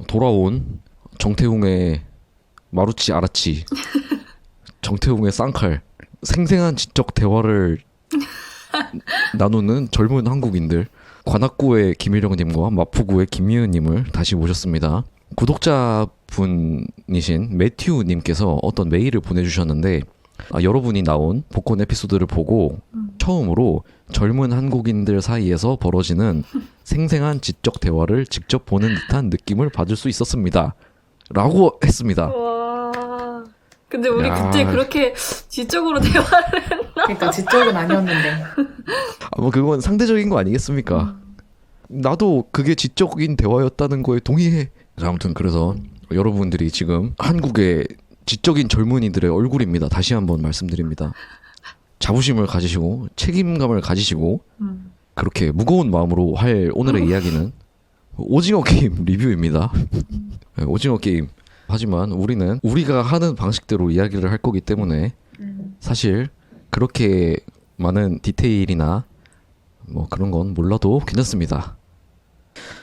돌아온 정태웅의 마루치 아라치, 정태웅의 쌍칼, 생생한 지적 대화를 나누는 젊은 한국인들, 관악구의 김일영님과 마포구의 김미은님을 다시 모셨습니다. 구독자분이신 매튜님께서 어떤 메일을 보내주셨는데, 여러분이 나온 복권 에피소드를 보고 처음으로 젊은 한국인들 사이에서 벌어지는 생생한 지적 대화를 직접 보는 듯한 느낌을 받을 수 있었습니다. 라고 했습니다. 와. 근데 우리 야. 그때 그렇게 지적으로 대화를 했나? 그러니까 지적은 아니었는데. 뭐 그건 상대적인 거 아니겠습니까? 나도 그게 지적인 대화였다는 거에 동의해. 자, 아무튼 그래서 여러분들이 지금 한국의 지적인 젊은이들의 얼굴입니다. 다시 한번 말씀드립니다. 자부심을 가지시고 책임감을 가지시고 그렇게 무거운 마음으로 할 오늘의 이야기는 오징어 게임 리뷰입니다. 네, 오징어 게임. 하지만 우리는 우리가 하는 방식대로 이야기를 할 거기 때문에 사실 그렇게 많은 디테일이나 뭐 그런 건 몰라도 괜찮습니다.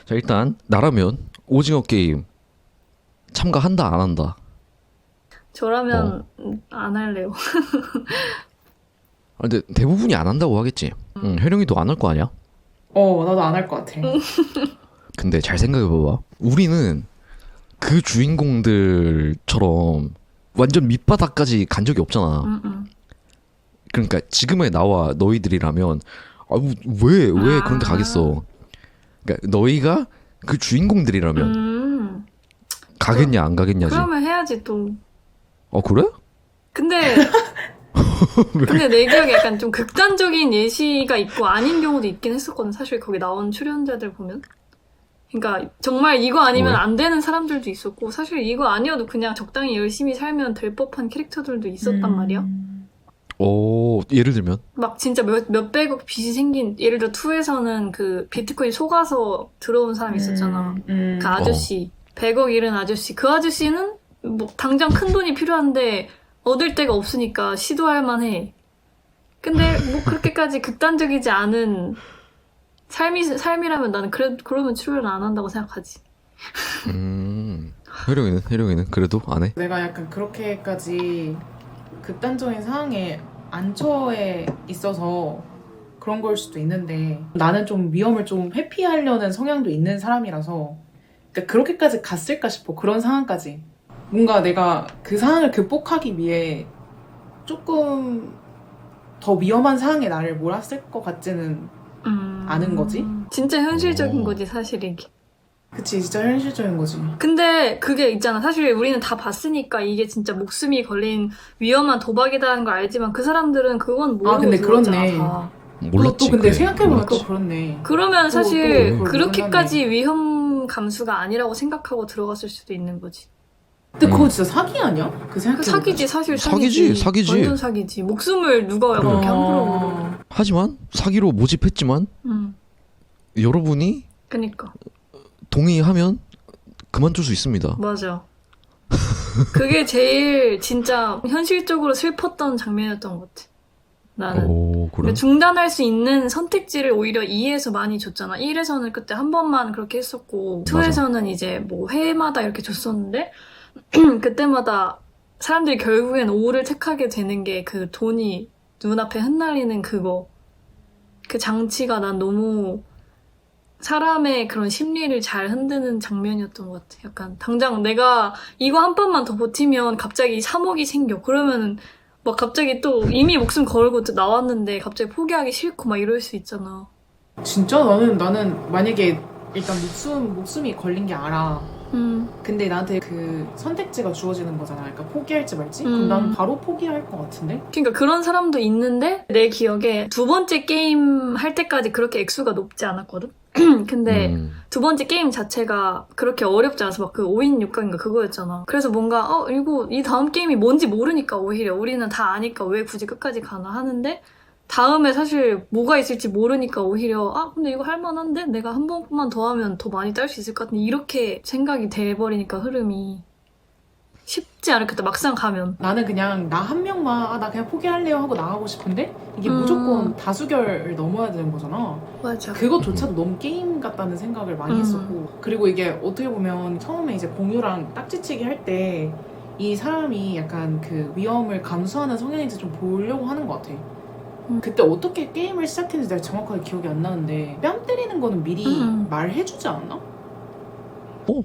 자, 일단 나라면 오징어 게임 참가한다 안 한다? 저라면 안 할래요. 근데 대부분이 안 한다고 하겠지. 혜령이도 안 할 거 아니야? 나도 안 할 것 같아. 근데 잘 생각해봐봐. 우리는 그 주인공들처럼 완전 밑바닥까지 간 적이 없잖아. 그러니까 지금의 나와 너희들이라면 왜 그런 데 가겠어. 그러니까 너희가 그 주인공들이라면 가겠냐 안 가겠냐지. 그러면 해야지 또. 그래? 근데 내 기억에 약간 좀 극단적인 예시가 있고 아닌 경우도 있긴 했었거든. 사실 거기 나온 출연자들 보면. 그러니까 정말 이거 아니면 왜? 안 되는 사람들도 있었고, 사실 이거 아니어도 그냥 적당히 열심히 살면 될 법한 캐릭터들도 있었단 말이야. 예를 들면? 막 진짜 몇백억 빚이 생긴, 예를 들어 2에서는 그 비트코인 속아서 들어온 사람이 있었잖아. 그 아저씨. 100억 잃은 아저씨. 그 아저씨는 뭐 당장 큰 돈이 필요한데 얻을 데가 없으니까 시도할 만해. 근데 뭐 그렇게까지 극단적이지 않은 삶이라면 나는 그러면 출연 안 한다고 생각하지. 혜령이는 그래도 안 해? 내가 약간 그렇게까지 극단적인 상황에 안 처해 있어서 그런 걸 수도 있는데, 나는 좀 위험을 좀 회피하려는 성향도 있는 사람이라서, 그러니까 그렇게까지 갔을까 싶어. 그런 상황까지 뭔가 내가 그 상황을 극복하기 위해 조금 더 위험한 상황에 나를 몰았을 것 같지는 않은 거지. 진짜 현실적인 거지, 사실 이게. 그치, 진짜 현실적인 거지. 근데 그게 있잖아. 사실 우리는 다 봤으니까 이게 진짜 목숨이 걸린 위험한 도박이라는 걸 알지만 그 사람들은 그건 모르고 근데 들어왔잖아, 그렇네. 다. 몰랐지. 또 근데 그래. 생각해보면 몰랐지. 또 그렇네. 그러면 사실 그걸 그렇게까지 몰랐네. 위험 감수가 아니라고 생각하고 들어갔을 수도 있는 거지. 근데 그거 진짜 사기 아니야? 그 생각해보면. 그 사기지, 사실 사기지, 사기지. 완전 사기지. 목숨을 누가 그렇게 함부로 물어. 하지만 사기로 모집했지만 여러분이 그니까. 동의하면 그만둘 수 있습니다. 맞아. 그게 제일 진짜 현실적으로 슬펐던 장면이었던 것 같아. 나는. 그래? 그러니까 중단할 수 있는 선택지를 오히려 2에서 많이 줬잖아. 1에서는 그때 한 번만 그렇게 했었고, 맞아. 2에서는 이제 뭐 회마다 이렇게 줬었는데, 그때마다 사람들이 결국엔 5를 택하게 되는 게 그 돈이 눈앞에 흩날리는 그거. 그 장치가 난 너무 사람의 그런 심리를 잘 흔드는 장면이었던 것 같아. 약간 당장 내가 이거 한 번만 더 버티면 갑자기 3억이 생겨. 그러면은 막 갑자기 또 이미 목숨 걸고 또 나왔는데 갑자기 포기하기 싫고 막 이럴 수 있잖아. 진짜? 나는 만약에 일단 목숨이 걸린 게 알아. 근데 나한테 그 선택지가 주어지는 거잖아. 그러니까 포기할지 말지? 그럼 난 바로 포기할 것 같은데? 그러니까 그런 사람도 있는데 내 기억에 두 번째 게임 할 때까지 그렇게 액수가 높지 않았거든? 근데 두 번째 게임 자체가 그렇게 어렵지 않아서 막 그 5인 6강인가 그거였잖아. 그래서 뭔가 이 다음 게임이 뭔지 모르니까 오히려 우리는 다 아니까 왜 굳이 끝까지 가나 하는데 다음에 사실 뭐가 있을지 모르니까 오히려 근데 이거 할만한데? 내가 한 번만 더 하면 더 많이 딸 수 있을 것 같은데 이렇게 생각이 돼버리니까 흐름이 쉽지 않겠다. 막상 가면. 나는 그냥 나 한 명만 나 그냥 포기할래요 하고 나가고 싶은데 이게 음. 무조건 다수결을 넘어야 되는 거잖아. 맞아. 그것조차도 너무 게임 같다는 생각을 많이 했었고, 그리고 이게 어떻게 보면 처음에 이제 공유랑 딱지치기 할 때 이 사람이 약간 그 위험을 감수하는 성향인지 좀 보려고 하는 것 같아. 그때 어떻게 게임을 시작했는지 내가 정확하게 기억이 안 나는데 뺨 때리는 거는 미리 말해주지 않았나?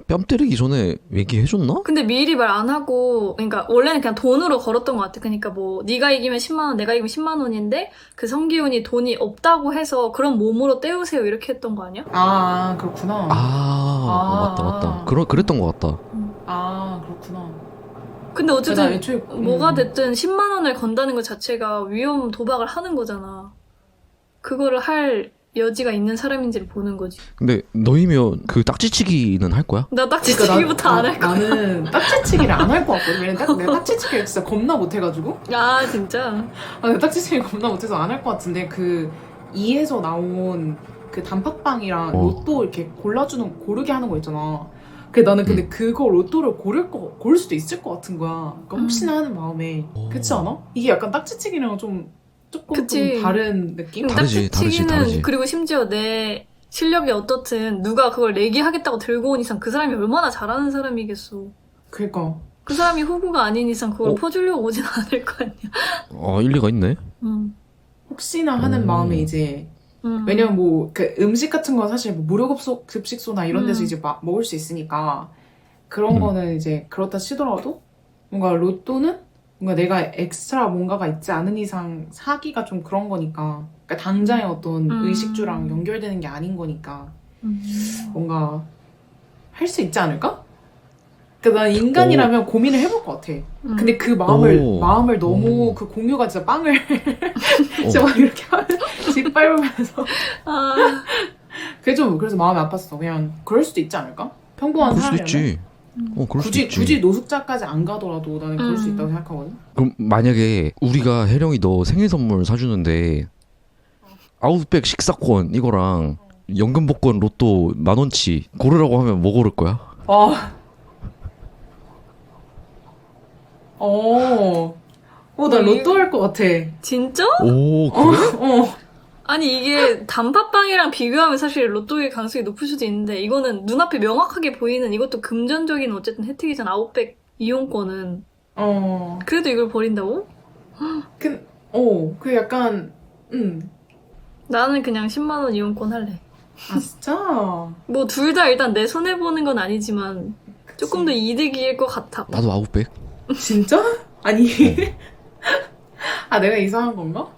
뺨 때리기 전에 얘기해줬나? 근데 미리 말 안 하고, 그러니까 원래는 그냥 돈으로 걸었던 것 같아. 그러니까 뭐 네가 이기면 10만 원, 내가 이기면 10만 원인데 그 성기훈이 돈이 없다고 해서 그런 몸으로 때우세요 이렇게 했던 거 아니야? 아 그렇구나. 맞다. 그랬던 것 같다. 아 그렇구나. 근데 나 어쨌든 애초에 뭐가 됐든 10만 원을 건다는 것 자체가 위험 도박을 하는 거잖아. 그거를 할 여지가 있는 사람인지를 보는 거지. 근데 너희면 그 딱지치기는 할 거야? 나 그러니까 딱지치기부터 안 할 거야. 나는 딱지치기를 안 할 것 같거든. 왜냐면 내가 딱지치기를 진짜 겁나 못해가지고. 아 진짜? 내가 딱지치기 겁나 못해서 안 할 것 같은데 그 2에서 나온 그 단팥빵이랑 로또 이렇게 고르게 하는 거 있잖아. 나는 근데 그거 로또를 고를 수도 있을 것 같은 거야. 그러니까 혹시나 하는 마음에. 그렇지 않아? 이게 약간 딱지치기랑 조금 그치. 좀 다른 느낌? 다르지. 딱지치기는 그리고 심지어 내 실력이 어떻든 누가 그걸 내기하겠다고 들고 온 이상 그 사람이 얼마나 잘하는 사람이겠어. 그러니까. 그 사람이 호구가 아닌 이상 그걸 어? 퍼주려고 오진 않을 거 아니야. 일리가 있네. 혹시나 하는 마음에 이제 왜냐면 뭐 그 음식 같은 건 사실 뭐 무료급식소나 이런 데서 이제 먹을 수 있으니까 그런 거는 이제 그렇다 치더라도 뭔가 로또는 뭔가 내가 엑스트라 뭔가가 있지 않은 이상 사기가 좀 그런 거니까, 그러니까 당장의 어떤 의식주랑 연결되는 게 아닌 거니까 뭔가 할 수 있지 않을까? 그러니까 난 인간이라면 고민을 해볼 것 같아. 근데 그 마음을 너무 그 공유가 진짜 빵을 진짜 막 이렇게 짓밟으면서 그게 그래서 마음이 아팠어. 그냥 그럴 수도 있지 않을까? 평범한 그럴 수도 사람이라면. 있지. 그럴 수도 있지. 굳이 노숙자까지 안 가더라도 나는 그럴 수 있다고 생각하거든. 그럼 만약에 우리가 혜령이 너 생일 선물 사주는데 아웃백 식사권 이거랑 연금 복권 로또 10,000원치 고르라고 하면 뭐 고를 거야? 나 로또 할 것 같아. 진짜? 오, 그래? 아니 이게 단팥빵이랑 비교하면 사실 로또의 가능성이 높을 수도 있는데 이거는 눈앞에 명확하게 보이는 이것도 금전적인 어쨌든 혜택이잖아. 아웃백 이용권은. 그래도 이걸 버린다고? 그 약간 나는 그냥 10만 원 이용권 할래. 아 진짜? 뭐 둘 다 일단 내 손해 보는 건 아니지만 조금 더 이득일 것 같아. 나도 아웃백. 진짜? 아니 내가 이상한 건가?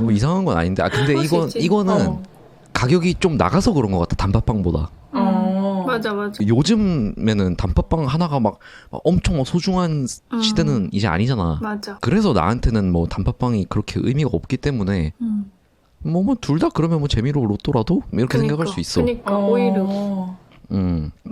뭐 이상한 건 아닌데. 근데 그럴 수 있지. 이거는 가격이 좀 나가서 그런 것 같아. 단팥빵보다. 맞아. 요즘에는 단팥빵 하나가 막 엄청 소중한 시대는 이제 아니잖아. 맞아. 그래서 나한테는 뭐 단팥빵이 그렇게 의미가 없기 때문에 뭐 둘 다 그러면 뭐 재미로 로또라도 이렇게 생각할 수 있어. 그러니까 오히려.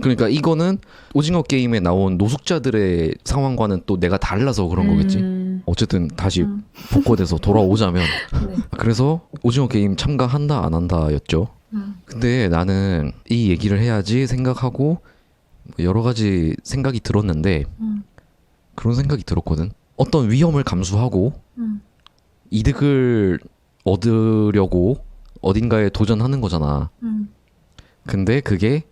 그러니까 이거는 오징어 게임에 나온 노숙자들의 상황과는 또 내가 달라서 그런 거겠지. 어쨌든 다시 복권에서 돌아오자면 네. 그래서 오징어 게임 참가한다 안 한다였죠. 근데 나는 이 얘기를 해야지 생각하고 여러 가지 생각이 들었는데 그런 생각이 들었거든. 어떤 위험을 감수하고 이득을 얻으려고 어딘가에 도전하는 거잖아. 근데 그게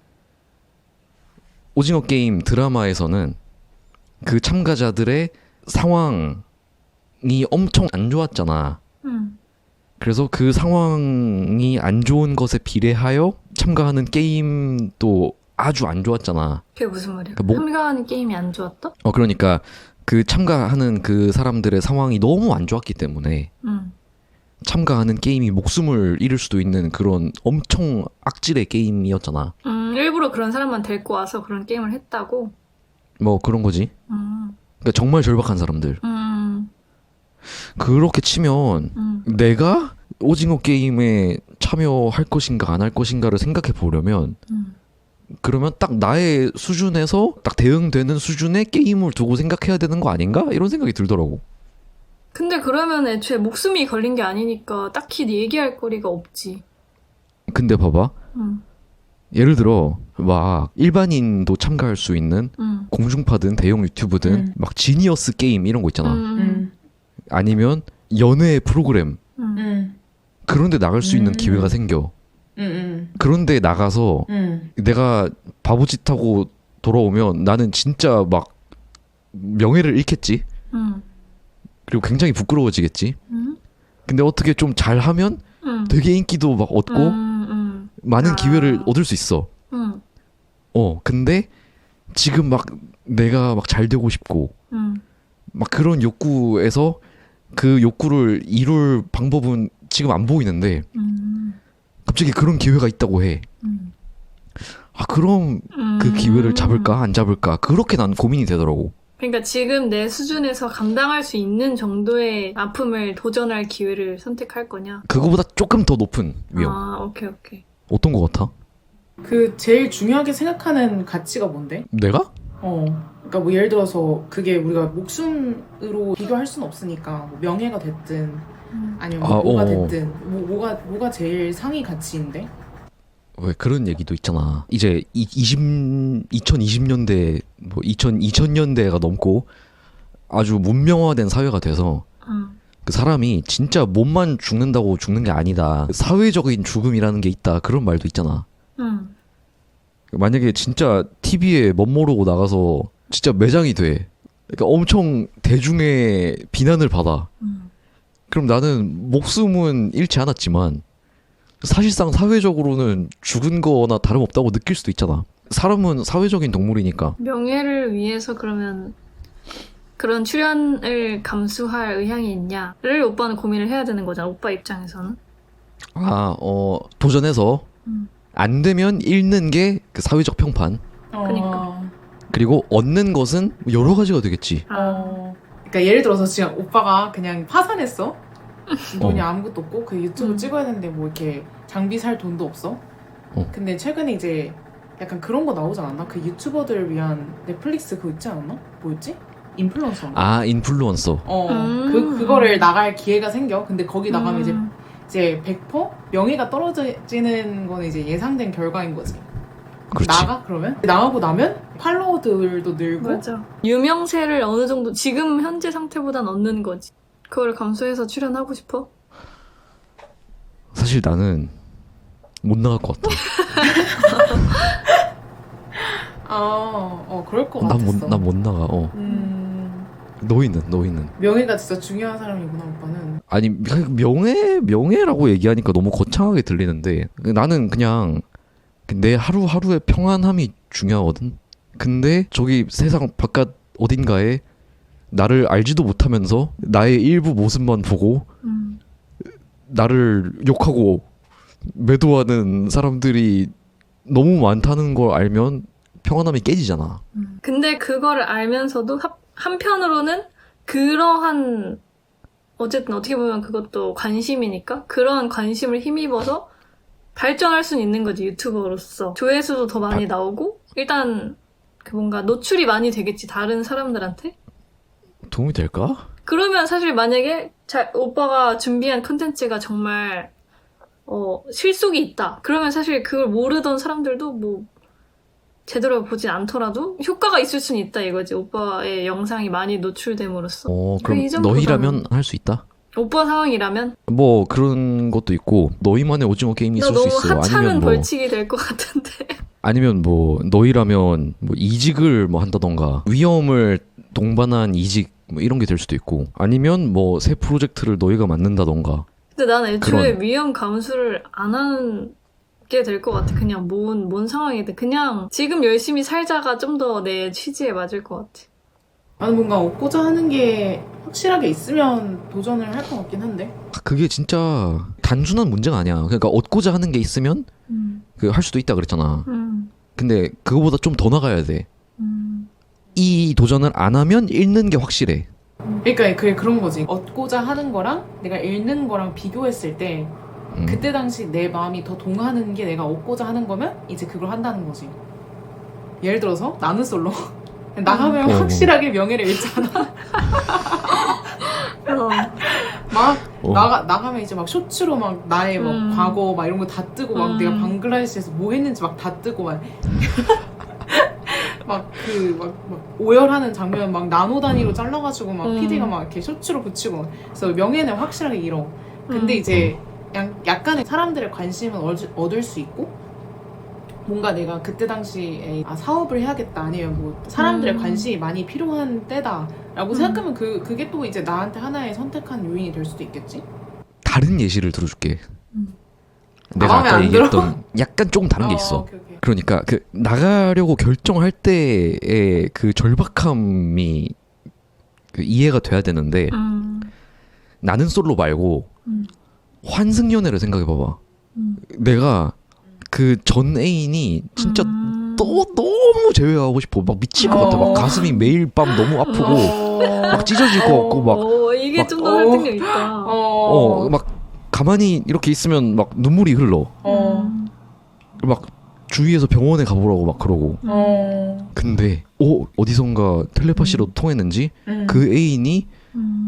오징어 게임 드라마에서는 그 참가자들의 상황이 엄청 안 좋았잖아. 그래서 그 상황이 안 좋은 것에 비례하여 참가하는 게임도 아주 안 좋았잖아. 그게 무슨 말이야? 그러니까 참가하는 게임이 안 좋았다? 그러니까 그 참가하는 그 사람들의 상황이 너무 안 좋았기 때문에 참가하는 게임이 목숨을 잃을 수도 있는 그런 엄청 악질의 게임이었잖아. 일부러 그런 사람만 데리고 와서 그런 게임을 했다고? 뭐 그런 거지. 그러니까 정말 절박한 사람들. 그렇게 치면 내가 오징어 게임에 참여할 것인가 안 할 것인가를 생각해 보려면 그러면 딱 나의 수준에서 딱 대응되는 수준의 게임을 두고 생각해야 되는 거 아닌가? 이런 생각이 들더라고. 근데 그러면 애초에 목숨이 걸린 게 아니니까 딱히 얘기할 거리가 없지. 근데 봐봐. 예를 들어 막 일반인도 참가할 수 있는 공중파든 대형 유튜브든 막 지니어스 게임 이런 거 있잖아. 아니면 연애 프로그램 그런데 나갈 수 있는 기회가 생겨. 그런데 나가서 내가 바보짓하고 돌아오면 나는 진짜 막 명예를 잃겠지. 그리고 굉장히 부끄러워지겠지. 근데 어떻게 좀 잘하면 되게 인기도 막 얻고 많은 기회를 얻을 수 있어. 근데 지금 막 내가 막 잘 되고 싶고 막 그런 욕구에서 그 욕구를 이룰 방법은 지금 안 보이는데 갑자기 그런 기회가 있다고 해. 그럼 그 기회를 잡을까 안 잡을까 그렇게 난 고민이 되더라고. 그러니까 지금 내 수준에서 감당할 수 있는 정도의 아픔을 도전할 기회를 선택할 거냐? 그거보다 조금 더 높은 위험. 오케이. 어떤 거 같아? 그 제일 중요하게 생각하는 가치가 뭔데? 내가? 그러니까 뭐 예를 들어서 그게 우리가 목숨으로 비교할 수는 없으니까 뭐 명예가 됐든 아니면 뭐가 됐든 뭐가 제일 상위 가치인데? 왜 그런 얘기도 있잖아. 이제 2020년대 뭐 2000년대가 넘고 아주 문명화된 사회가 돼서 그 사람이 진짜 몸만 죽는다고 죽는 게 아니다. 사회적인 죽음이라는 게 있다. 그런 말도 있잖아. 만약에 진짜 TV에 멋 모르고 나가서 진짜 매장이 돼. 그러니까 엄청 대중의 비난을 받아. 그럼 나는 목숨은 잃지 않았지만 사실상 사회적으로는 죽은 거나 다름없다고 느낄 수도 있잖아. 사람은 사회적인 동물이니까. 명예를 위해서 그러면 그런 출연을 감수할 의향이 있냐를 오빠는 고민을 해야 되는 거잖아. 오빠 입장에서는. 도전해서 안 되면 잃는 게 그 사회적 평판. 그러니까. 그리고 얻는 것은 여러 가지가 되겠지. 그러니까 예를 들어서 지금 오빠가 그냥 파산했어. 돈이 아무것도 없고 그 유튜브 찍어야 되는데 뭐 이렇게 장비 살 돈도 없어. 근데 최근에 이제 약간 그런 거 나오지 않았나? 그 유튜버들을 위한 넷플릭스 그거 있지 않았나? 뭐였지? 인플루언서인가? 인플루언서. 그거를 나갈 기회가 생겨. 근데 거기 나가면 이제 100% 명예가 떨어지는 건 이제 예상된 결과인 거지. 그렇지. 나가 그러면 나가고 나면 팔로워들도 늘고. 맞아. 유명세를 어느 정도 지금 현재 상태보단 얻는 거지. 그걸 감수해서 출연하고 싶어? 사실 나는 못 나갈 것 같아. 그럴 것 같았어. 난 못 나가. 너희는. 명예가 진짜 중요한 사람이구나, 오빠는. 아니 명예라고 얘기하니까 너무 거창하게 들리는데 나는 그냥 내 하루하루의 평안함이 중요하거든. 근데 저기 세상 바깥 어딘가에 나를 알지도 못하면서 나의 일부 모습만 보고 나를 욕하고 매도하는 사람들이 너무 많다는 걸 알면 평안함이 깨지잖아. 근데 그거를 알면서도 한편으로는 그러한 어쨌든 어떻게 보면 그것도 관심이니까 그런 관심을 힘입어서 발전할 수는 있는 거지. 유튜버로서 조회수도 더 많이 나오고 일단 그 뭔가 노출이 많이 되겠지 다른 사람들한테. 도움이 될까? 그러면 사실 만약에 오빠가 준비한 콘텐츠가 정말 실속이 있다. 그러면 사실 그걸 모르던 사람들도 뭐 제대로 보진 않더라도 효과가 있을 수는 있다 이거지. 오빠의 영상이 많이 노출됨으로써. 그럼 이 정도는- 너희라면 할 수 있다? 오빠 상황이라면? 뭐 그런 것도 있고 너희만의 오징어 게임이 너 있을 수 너무 있어. 하찮은 아니면 뭐 벌칙이 될 것 같은데. 아니면 뭐 너희라면 뭐 이직을 뭐 한다던가 위험을 동반한 이직 뭐 이런 게 될 수도 있고 아니면 뭐 새 프로젝트를 너희가 만든다던가. 근데 난 애초에 그런- 위험 감수를 안 하는 게 될 것 같아. 그냥 뭔 상황이든 그냥 지금 열심히 살자가 좀 더 내 취지에 맞을 것 같아. 나는 뭔가 얻고자 하는 게 확실하게 있으면 도전을 할 것 같긴 한데. 그게 진짜 단순한 문제가 아니야. 그러니까 얻고자 하는 게 있으면 그 할 수도 있다 그랬잖아. 근데 그거보다 좀 더 나가야 돼. 이 도전을 안 하면 잃는 게 확실해. 그러니까 그런 거지. 얻고자 하는 거랑 내가 잃는 거랑 비교했을 때 그때 당시 내 마음이 더 동하는 게 내가 얻고자 하는 거면 이제 그걸 한다는 거지. 예를 들어서 나는 솔로 나가면 확실하게 명예를 잃잖아. 막 나가면 이제 막 쇼츠로 막 나의 막 과거 막 이런 거 다 뜨고 막 내가 음. 방글라데시에서 뭐 했는지 막 다 뜨고 막 막 오열하는 장면 막 나노 단위로 잘라가지고 막 PD가 막 이렇게 쇼츠로 붙이고 그래서 명예는 확실하게 잃어. 근데 이제 약간의 사람들의 관심은 얻을 수 있고 뭔가 내가 그때 당시에 사업을 해야겠다 아니면 뭐 사람들의 관심이 많이 필요한 때다라고 생각하면 그게 또 이제 나한테 하나의 선택한 요인이 될 수도 있겠지? 다른 예시를 들어줄게. 내가 마음에 아까 안 들어? 얘기했던 약간 조금 다른 게 있어. 오케이. 그러니까 그 나가려고 결정할 때의 그 절박함이 그 이해가 돼야 되는데 나는 솔로 말고 환승연애를 생각해봐봐. 내가 그 전 애인이 진짜 너무 제외하고 싶어. 막 미칠 것 같아. 막 가슴이 매일 밤 너무 아프고 막 찢어질 것 같고 막 이게 막- 좀 더 설득력 있다. 막 가만히 이렇게 있으면 막 눈물이 흘러. 막 주위에서 병원에 가보라고 막 그러고. 근데 어디선가 텔레파시로 통했는지 그 애인이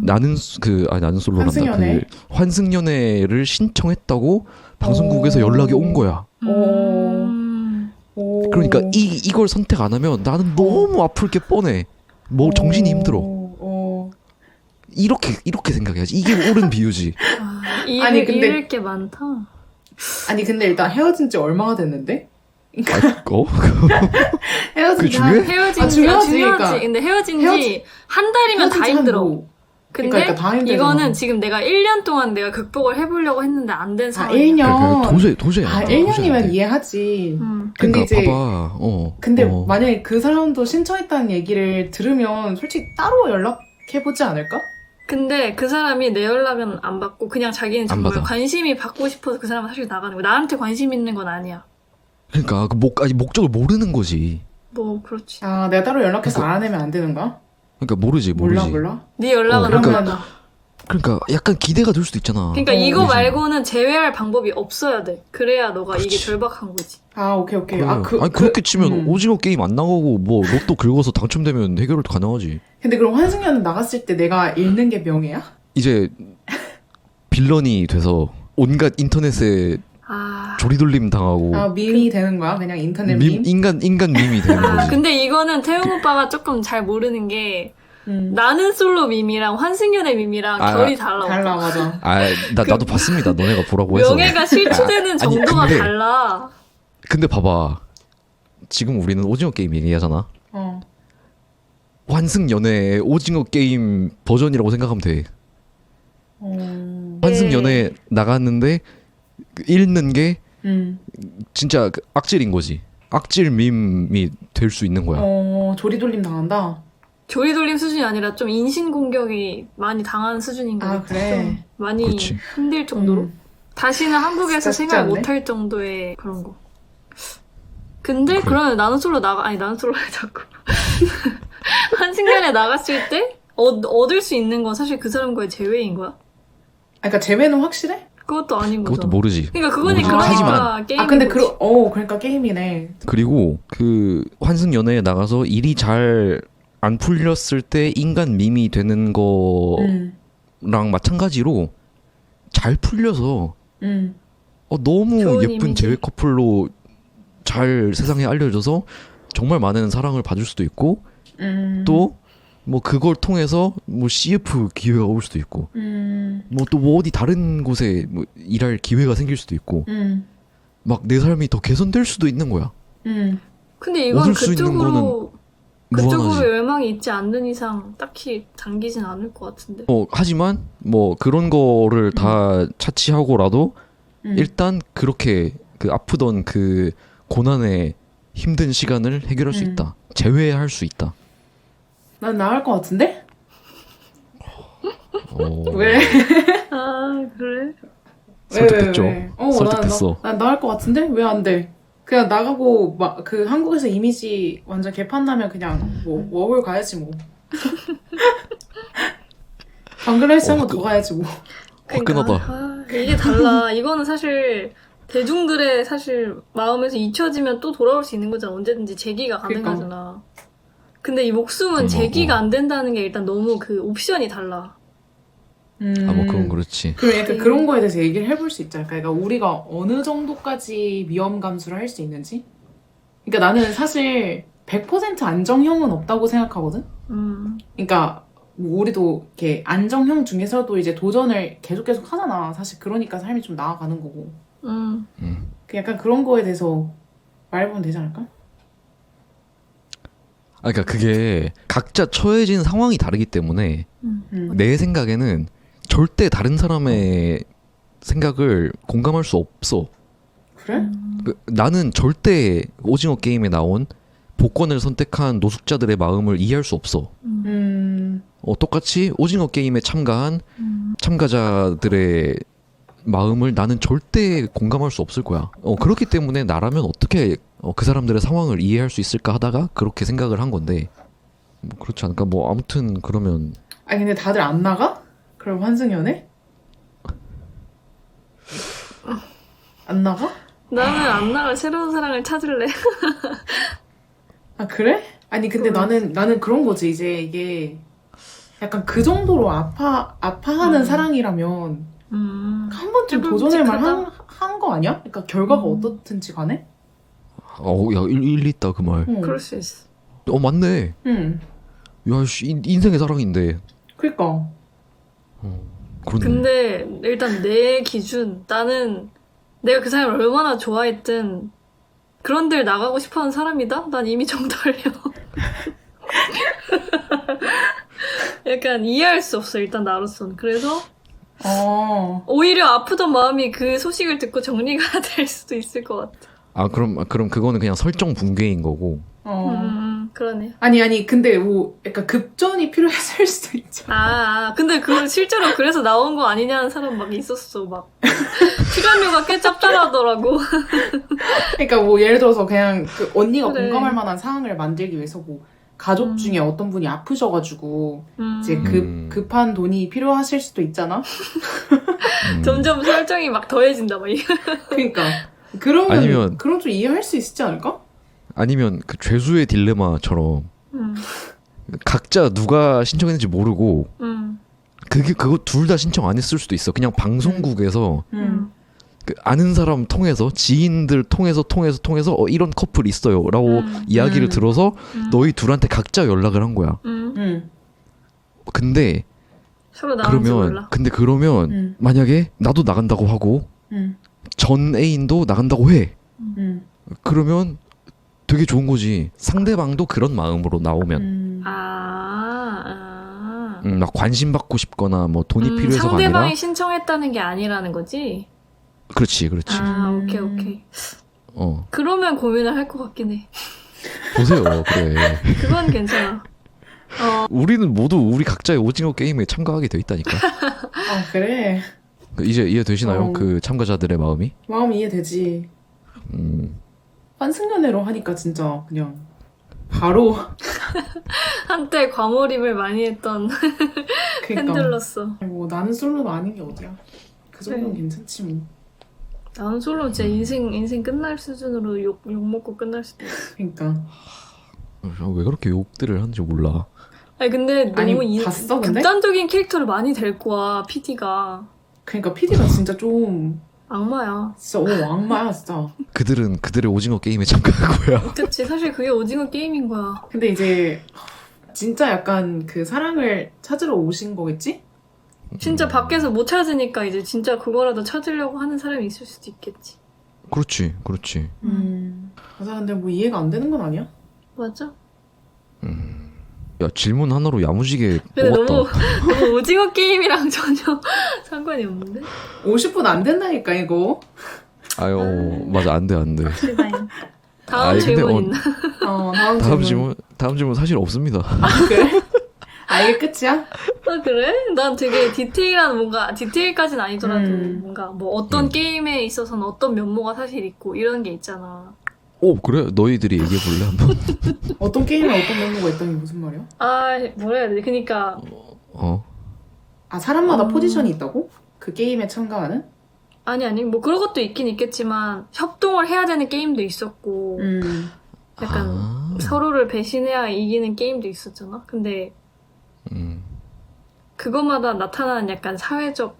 나는 솔로란다. 환승연애? 그 환승연애를 신청했다고 방송국에서 연락이 온 거야. 그러니까 이걸 선택 안 하면 나는 너무 아플 게 뻔해. 뭐 정신이 힘들어. 이렇게 생각해야지. 이게 옳은 비유지. 아니, 근데- 잃을 게 많다. 아니 근데 일단 헤어진 지 얼마나 됐는데? 헤어진 그게 지 중요해? 헤어진 아, 지 중요하지, 중요하지. 그러니까. 근데 헤어진 헤어지- 지 한 달이면 다 헤어진 지한 힘들어. 뭐- 근데 그러니까 다 힘들잖아. 이거는 지금 내가 1년 동안 내가 극복을 해보려고 했는데 안 된 상황이야. 1년. 도저히 안 돼. 1년이면 이해하지. 그러니까 근데 이제 봐봐. 근데 만약에 그 사람도 신청했다는 얘기를 들으면 솔직히 따로 연락해보지 않을까? 근데 그 사람이 내 연락은 안 받고 그냥 자기는 안 정말 받아. 관심이 받고 싶어서 그 사람은 사실 나가는 거야. 나한테 관심 있는 건 아니야. 그러니까 목적을 모르는 거지. 뭐 그렇지. 아 내가 따로 연락해서 알아내면 안 되는 거야? 그러니까 모르지. 몰라? 네 연락은 안 그러니까- 받아. 그러니까 약간 기대가 될 수도 있잖아. 그러니까 이거 그지. 말고는 제외할 방법이 없어야 돼. 그래야 너가 이게 그렇지. 절박한 거지. 아 오케이. 그래. 아니 그렇게 치면 오징어 게임 안 나가고 뭐 로또 긁어서 당첨되면 해결 가능하지. 근데 그럼 환승연은 나갔을 때 내가 잃는 게 명예야? 이제 빌런이 돼서 온갖 인터넷에 아. 조리돌림 당하고 아 밈이 되는 거야? 그냥 인터넷 밈? 인간 밈이 되는 거지. 근데 이거는 태용 오빠가 조금 잘 모르는 게 나는 솔로 밈이랑 환승연애 밈이랑 결이 달라. 달라 맞아. 나도 봤습니다. 너네가 보라고 해서. 명예가 실추되는 아니, 정도가 근데- 달라. 근데 봐봐. 지금 우리는 오징어 게임 얘기하잖아. 환승 연애의 오징어 게임 버전이라고 생각하면 돼. 환승 연애 나갔는데 읽는 게 진짜 그 악질인 거지. 악질 밈이 될 수 있는 거야. 조리돌림 당한다. 조리돌림 수준이 아니라 좀 인신공격이 많이 당한 수준인 거 아, 같아. 그래? 좀 많이 그렇지. 힘들 정도로. 다시는 한국에서 진짜 쉽지 생활 않네. 못할 정도의 그런 거. 근데 그래. 그러면 나는 솔로 나는 솔로 자꾸 한승연에 나갔을 때 얻을 수 있는 건 사실 그 사람과의 제외인 거야? 그러니까 재배는 확실해? 그것도 아닌 거죠. 그것도 모르지. 그러니까 그거는 모르지. 그러니까 하지만 게임인 근데 거지. 그러니까 게임이네. 그리고 그 환승 연애에 나가서 일이 잘 안 풀렸을 때 인간 밈이 되는 거랑 마찬가지로 잘 풀려서 너무 좋은 예쁜 이미지. 제외 커플로 잘 세상에 알려져서 정말 많은 사랑을 받을 수도 있고 또 뭐 그걸 통해서 뭐 CF 기회가 올 수도 있고 뭐 또 뭐 어디 다른 곳에 뭐 일할 기회가 생길 수도 있고 막 내 삶이 더 개선될 수도 있는 거야. 근데 이건 얻을 수 있는 그쪽으로 무한하지. 열망이 있지 않는 이상 딱히 당기진 않을 것 같은데. 하지만 뭐 그런 거를 다 차치하고라도 일단 그렇게 그 아프던 그 고난의 힘든 시간을 해결할 수 있다. 제외할 수 있다. 난 나을 것 같은데? 어, 왜? 아 그래? 설득됐죠. 왜? 설득됐어. 난 나을 것 같은데? 왜 안 돼? 그냥 나가고 막 그 한국에서 이미지 완전 개판 나면 그냥 뭐 워홀 가야지 뭐. 방글라데시 한 번 더 가야지 뭐. 화끈하다. 이게 달라. 이거는 사실 대중들의 사실 마음에서 잊혀지면 또 돌아올 수 있는 거잖아. 언제든지 재기가 그러니까. 가능하잖아. 근데 이 목숨은 뭐, 재기가 안 된다는 게 일단 너무 그 옵션이 달라. 아 뭐 그건 그렇지. 그럼 약간 네. 그런 거에 대해서 얘기를 해볼 수 있잖아. 그러니까 우리가 어느 정도까지 위험 감수를 할 수 있는지. 그러니까 나는 사실 100% 안정형은 없다고 생각하거든. 그러니까 뭐 우리도 이렇게 안정형 중에서도 이제 도전을 계속 하잖아. 사실 그러니까 삶이 좀 나아가는 거고. 그 약간 그런 거에 대해서 말해보면 되지 않을까? 아 그러니까 그게 각자 처해진 상황이 다르기 때문에 내 생각에는 절대 다른 사람의 생각을 공감할 수 없어. 그래? 나는 절대 오징어 게임에 나온 복권을 선택한 노숙자들의 마음을 이해할 수 없어. 똑같이 오징어 게임에 참가한 참가자들의 마음을 나는 절대 공감할 수 없을 거야. 그렇기 때문에 나라면 어떻게 그 사람들의 상황을 이해할 수 있을까 하다가 그렇게 생각을 한 건데 뭐 그렇지 않을까? 뭐 아무튼 그러면 아니 근데 다들 안 나가? 그럼 환승연애? 안 나가? 나는 안 나가 새로운 사랑을 찾을래. 아 그래? 아니 근데 나는 그런 거지. 이제 이게 약간 그 정도로 아파하는 사랑이라면 한 번쯤 조금 도전할 묵직하다. 만한 거 아니야? 그러니까 결과가 어떻든지 간에? 야 일리 있다 그 말. 그럴 수 있어. 맞네. 응. 야 씨, 인생의 사랑인데. 그니까. 그렇네. 근데 일단 내 기준 나는 내가 그 사람을 얼마나 좋아했든 그런 데를 나가고 싶어하는 사람이다? 난 이미 정달려. 약간 이해할 수 없어 일단 나로서는. 그래서 오히려 아프던 마음이 그 소식을 듣고 정리가 될 수도 있을 것 같아. 그럼 그거는 그냥 설정 붕괴인 거고. 그러네. 아니 근데 뭐 약간 급전이 필요했을 수도 있잖아. 근데 그 실제로 그래서 나온 거 아니냐는 사람 막 있었어. 막 출연료가 꽤 짭짤하더라고. 그러니까 뭐 예를 들어서 그냥 그 언니가 그래. 공감할 만한 상황을 만들기 위해서 뭐 가족 중에 어떤 분이 아프셔가지고 이제 급한 돈이 필요하실 수도 있잖아. 점점 설정이 막 더해진다 막. 그러니까 그러면 아니면- 그럼 좀 이해할 수 있지 않을까? 아니면 그 죄수의 딜레마처럼 각자 누가 신청했는지 모르고 그거 둘 다 신청 안 했을 수도 있어. 그냥 방송국에서 그 아는 사람 통해서 지인들 통해서 이런 커플 있어요라고 이야기를 들어서 너희 둘한테 각자 연락을 한 거야. 근데 서로 나은지 몰라. 그러면 만약에 나도 나간다고 하고 전 애인도 나간다고 해. 그러면 되게 좋은 거지. 상대방도 그런 마음으로 나오면 막 관심 받고 싶거나 뭐 돈이 필요해서가 상대방이 아니라 신청했다는 게 아니라는 거지? 그렇지. 오케이. 그러면 고민을 할 것 같긴 해. 보세요. 그래. 그건 괜찮아. 우리는 모두 우리 각자의 오징어 게임에 참가하게 돼 있다니까. 아 그래. 이제 이해되시나요? 그 참가자들의 마음이? 마음 이해되지. 환승연애로 하니까 진짜 그냥 바로 한때 과몰입을 많이 했던 그러니까 팬들로서. 뭐 나는 솔로가 아닌 게 어디야. 그 정도는 그래. 괜찮지 뭐. 나는 솔로 진짜 인생 끝날 수준으로 욕 먹고 끝날 수도 있어. 그러니까 왜 그렇게 욕들을 하는지 몰라. 아니 근데 아니, 너무 봤어, 근데? 극단적인 캐릭터를 많이 데리고 와 PD가. 그러니까 PD가 진짜 좀 악마야. 진짜 악마야 진짜. 그들은 그들의 오징어 게임에 참가한 거야. 그치 사실 그게 오징어 게임인 거야. 근데 이제 진짜 약간 그 사랑을 찾으러 오신 거겠지? 진짜 밖에서 못 찾으니까 이제 진짜 그거라도 찾으려고 하는 사람이 있을 수도 있겠지. 그렇지. 맞아. 근데 뭐 이해가 안 되는 건 아니야? 맞아. 야 질문 하나로 야무지게 근데 뽑았다. 너무 오징어 게임이랑 전혀 상관이 없는데? 50분 안 된다니까 이거. 아유 맞아 안돼. 다음 아니, 근데 질문 있나? 다음 질문 사실 없습니다. 그래? 아 이게 끝이야? 그래? 난 되게 디테일한 뭔가 디테일까지는 아니더라도 뭔가 뭐 어떤 음. 게임에 있어서는 어떤 면모가 사실 있고 이런 게 있잖아. 오 그래 너희들이 얘기해 볼래 한번? 어떤 게임에 어떤 면모가 있다는 게 무슨 말이야? 뭐라 해야 되지? 그니까 아 사람마다 포지션이 있다고? 그 게임에 참가하는? 아니 뭐 그런 것도 있긴 있겠지만 협동을 해야 되는 게임도 있었고 약간 서로를 배신해야 이기는 게임도 있었잖아. 근데 그것마다 나타나는 약간 사회적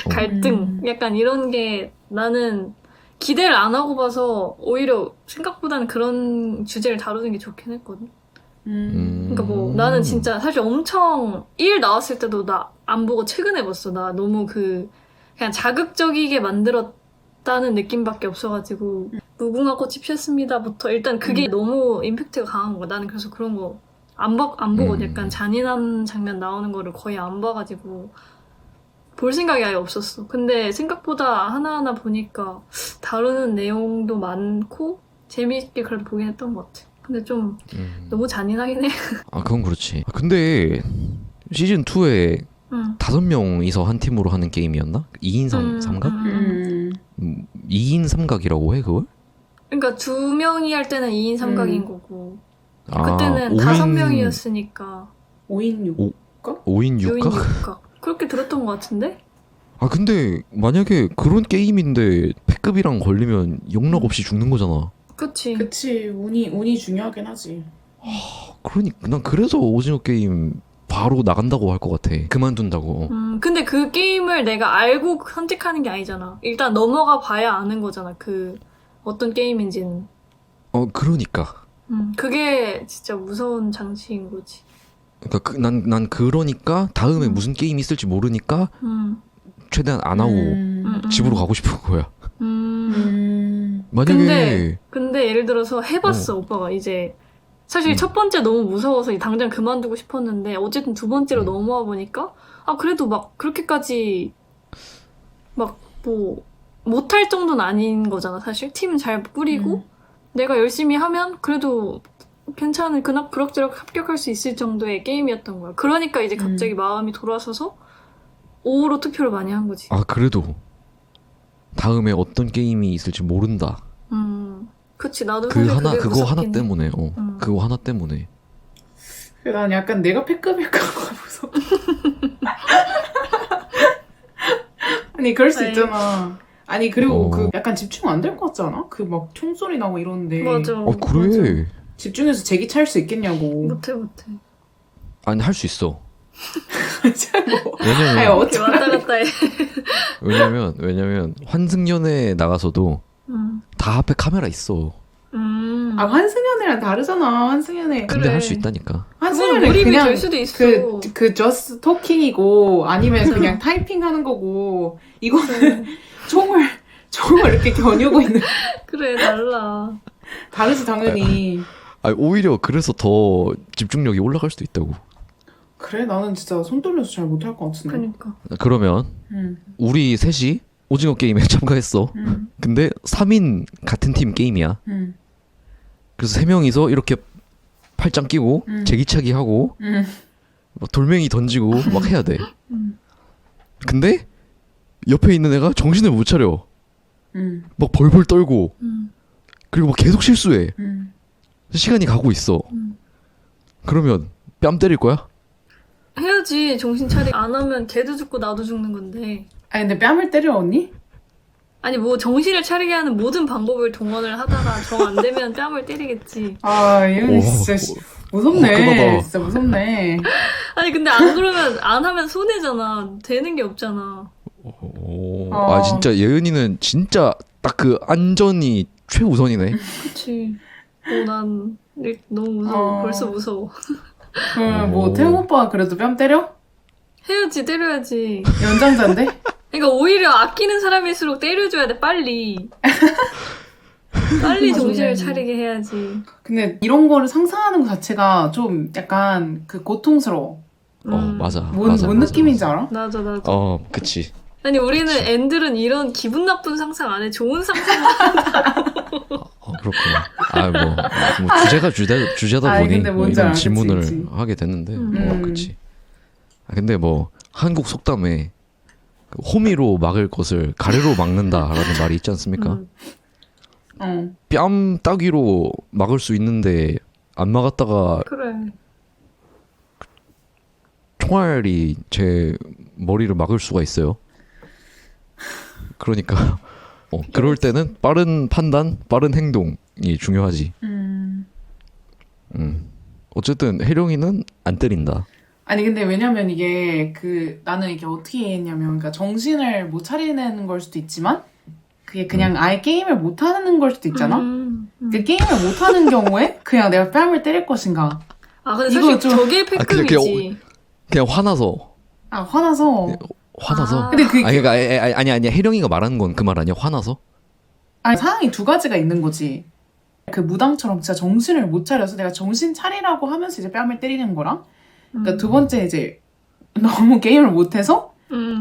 갈등 약간 이런 게 나는 기대를 안 하고 봐서 오히려 생각보다는 그런 주제를 다루는 게 좋긴 했거든. 그러니까 뭐 나는 진짜 사실 엄청 1 나왔을 때도 나 안 보고 최근에 봤어. 나 너무 그냥 자극적이게 만들었다는 느낌밖에 없어가지고 무궁화 꽃이 피었습니다부터 일단 그게 너무 임팩트가 강한 거야. 나는 그래서 그런 거 안 보고 약간 잔인한 장면 나오는 거를 거의 안 봐가지고 볼 생각이 아예 없었어. 근데 생각보다 하나하나 보니까 다루는 내용도 많고 재미있게 그래도 보긴 했던 것 같아. 근데 좀 너무 잔인하긴 해. 아 그건 그렇지. 아, 근데 시즌 2에 5명이서 한 팀으로 하는 게임이었나? 2인 삼각? 2인 삼각이라고 해 그걸? 그러니까 2명이 할 때는 2인 삼각인 거고 아, 그때는 5명이었으니까 5인 6. 5인 6인 6각? 6각 그렇게 들었던 것 같은데? 아 근데 만약에 그런 게임인데 패급이랑 걸리면 영락 없이 죽는 거잖아. 그치. 그치. 운이 중요하긴 하지. 그러니까 난 그래서 오징어 게임 바로 나간다고 할 것 같아. 그만둔다고. 근데 그 게임을 내가 알고 선택하는 게 아니잖아. 일단 넘어가 봐야 아는 거잖아. 그 어떤 게임인지는. 그러니까. 그게 진짜 무서운 장치인 거지. 그러니까 난 그러니까 다음에 무슨 게임이 있을지 모르니까 최대한 안 하고 집으로 가고 싶은 거야. 만약에 근데 예를 들어서 해봤어 오빠가 이제 사실 첫 번째 너무 무서워서 당장 그만두고 싶었는데 어쨌든 두 번째로 넘어와 보니까 아 그래도 막 그렇게까지 막 뭐 못할 정도는 아닌 거잖아 사실 팀 잘 꾸리고 내가 열심히 하면 그래도 괜찮은 그럭저럭 합격할 수 있을 정도의 게임이었던 거야. 그러니까 이제 갑자기 마음이 돌아서서 5로 투표를 많이 한 거지. 아 그래도 다음에 어떤 게임이 있을지 모른다. 그치 나도 그 사실 그게 그거 하나 무섭긴 해. 때문에 그거 하나 때문에. 난 약간 내가 패급일까봐 무서워. 아니 그럴 수 아니. 있잖아. 아니 그리고 어. 그 약간 집중 안 될 것 같지 않아? 그 막 총소리 나고 이러는데 맞아. 그래. 집중해서 제기 찰 수 있겠냐고. 못해. 아니 할 수 있어. 뭐. 아니 왜냐면 이렇게 어쩌 왔다 갔다 해. 왜냐면 환승연애 나가서도 다 앞에 카메라 있어. 아 환승연애랑 다르잖아. 환승연애. 근데 그래. 할 수 있다니까. 그건 환승연애 몰입이 그냥 될 수도 있어. 그 just talking이고 아니면 그냥 타이핑하는 거고 이거는 총을 이렇게 겨누고 있는. 그래 달라. 다르지 당연히. 아니 오히려 그래서 더 집중력이 올라갈 수도 있다고. 그래 나는 진짜 손 떨려서 잘 못할 것 같은데. 그러니까. 그러면 우리 셋이 오징어 게임에 참가했어. 근데 3인 같은 팀 게임이야. 그래서 3명이서 이렇게 팔짱 끼고 제기차기 하고 막 돌멩이 던지고 막 해야 돼. 근데 옆에 있는 애가 정신을 못 차려. 막 벌벌 떨고 그리고 막 계속 실수해. 시간이 가고 있어. 그러면 뺨 때릴 거야? 해야지 정신 차리. 안 하면 걔도 죽고 나도 죽는 건데. 아니 근데 뺨을 때려 언니? 아니 뭐 정신을 차리게 하는 모든 방법을 동원을 하다가 정 안 되면 뺨을 때리겠지. 아 얘는 오, 진짜 무섭네. 끔하다. 진짜 무섭네. 아니 근데 안 그러면 안 하면 손해잖아. 되는 게 없잖아. 아 진짜 예은이는 진짜 딱 그 안전이 최우선이네. 그치. 난 너무 무서워. 벌써 무서워. 그럼 뭐 오. 태우 오빠 그래도 뺨 때려? 해야지 때려야지. 연장자인데? 그러니까 오히려 아끼는 사람일수록 때려줘야 돼 빨리. 빨리 정신을 차리게 해야지. 근데 이런 거를 상상하는 것 자체가 좀 약간 그 고통스러워. 맞아. 뭔 맞아. 느낌인지 알아? 나도. 그치. 아니 우리는 앤들은 이런 기분 나쁜 상상 안 해. 좋은 상상. 그렇구나. 뭐 주제다 아니, 보니 근데 뭐 뭔지 이런 알아. 질문을 그치, 그치. 하게 됐는데, 음. 그치. 근데 뭐 한국 속담에 그 호미로 막을 것을 가래로 막는다라는 말이 있지 않습니까? 뺨 따기로 막을 수 있는데 안 막았다가 그래. 총알이 제 머리를 막을 수가 있어요. 그러니까 그럴 때는 빠른 판단, 빠른 행동이 중요하지. 어쨌든 혜령이는 안 때린다. 아니 근데 왜냐면 이게 나는 이게 어떻게 했냐면 그러니까 정신을 못 차리는 걸 수도 있지만 그게 그냥 아예 게임을 못 하는 걸 수도 있잖아. 그 게임을 못 하는 경우에 그냥 내가 뺨을 때릴 것인가. 아 근데 이거 사실 좀- 저게 그냥- 패급이지. 그냥 화나서 아 화나서. 아. 근데 그 아니 그러니까 아니 혜령이가 말하는 건 그 말 아니야? 화나서? 아니 상황이 두 가지가 있는 거지. 그 무당처럼 진짜 정신을 못 차려서 내가 정신 차리라고 하면서 이제 뺨을 때리는 거랑 그러니까 두 번째 이제 너무 게임을 못해서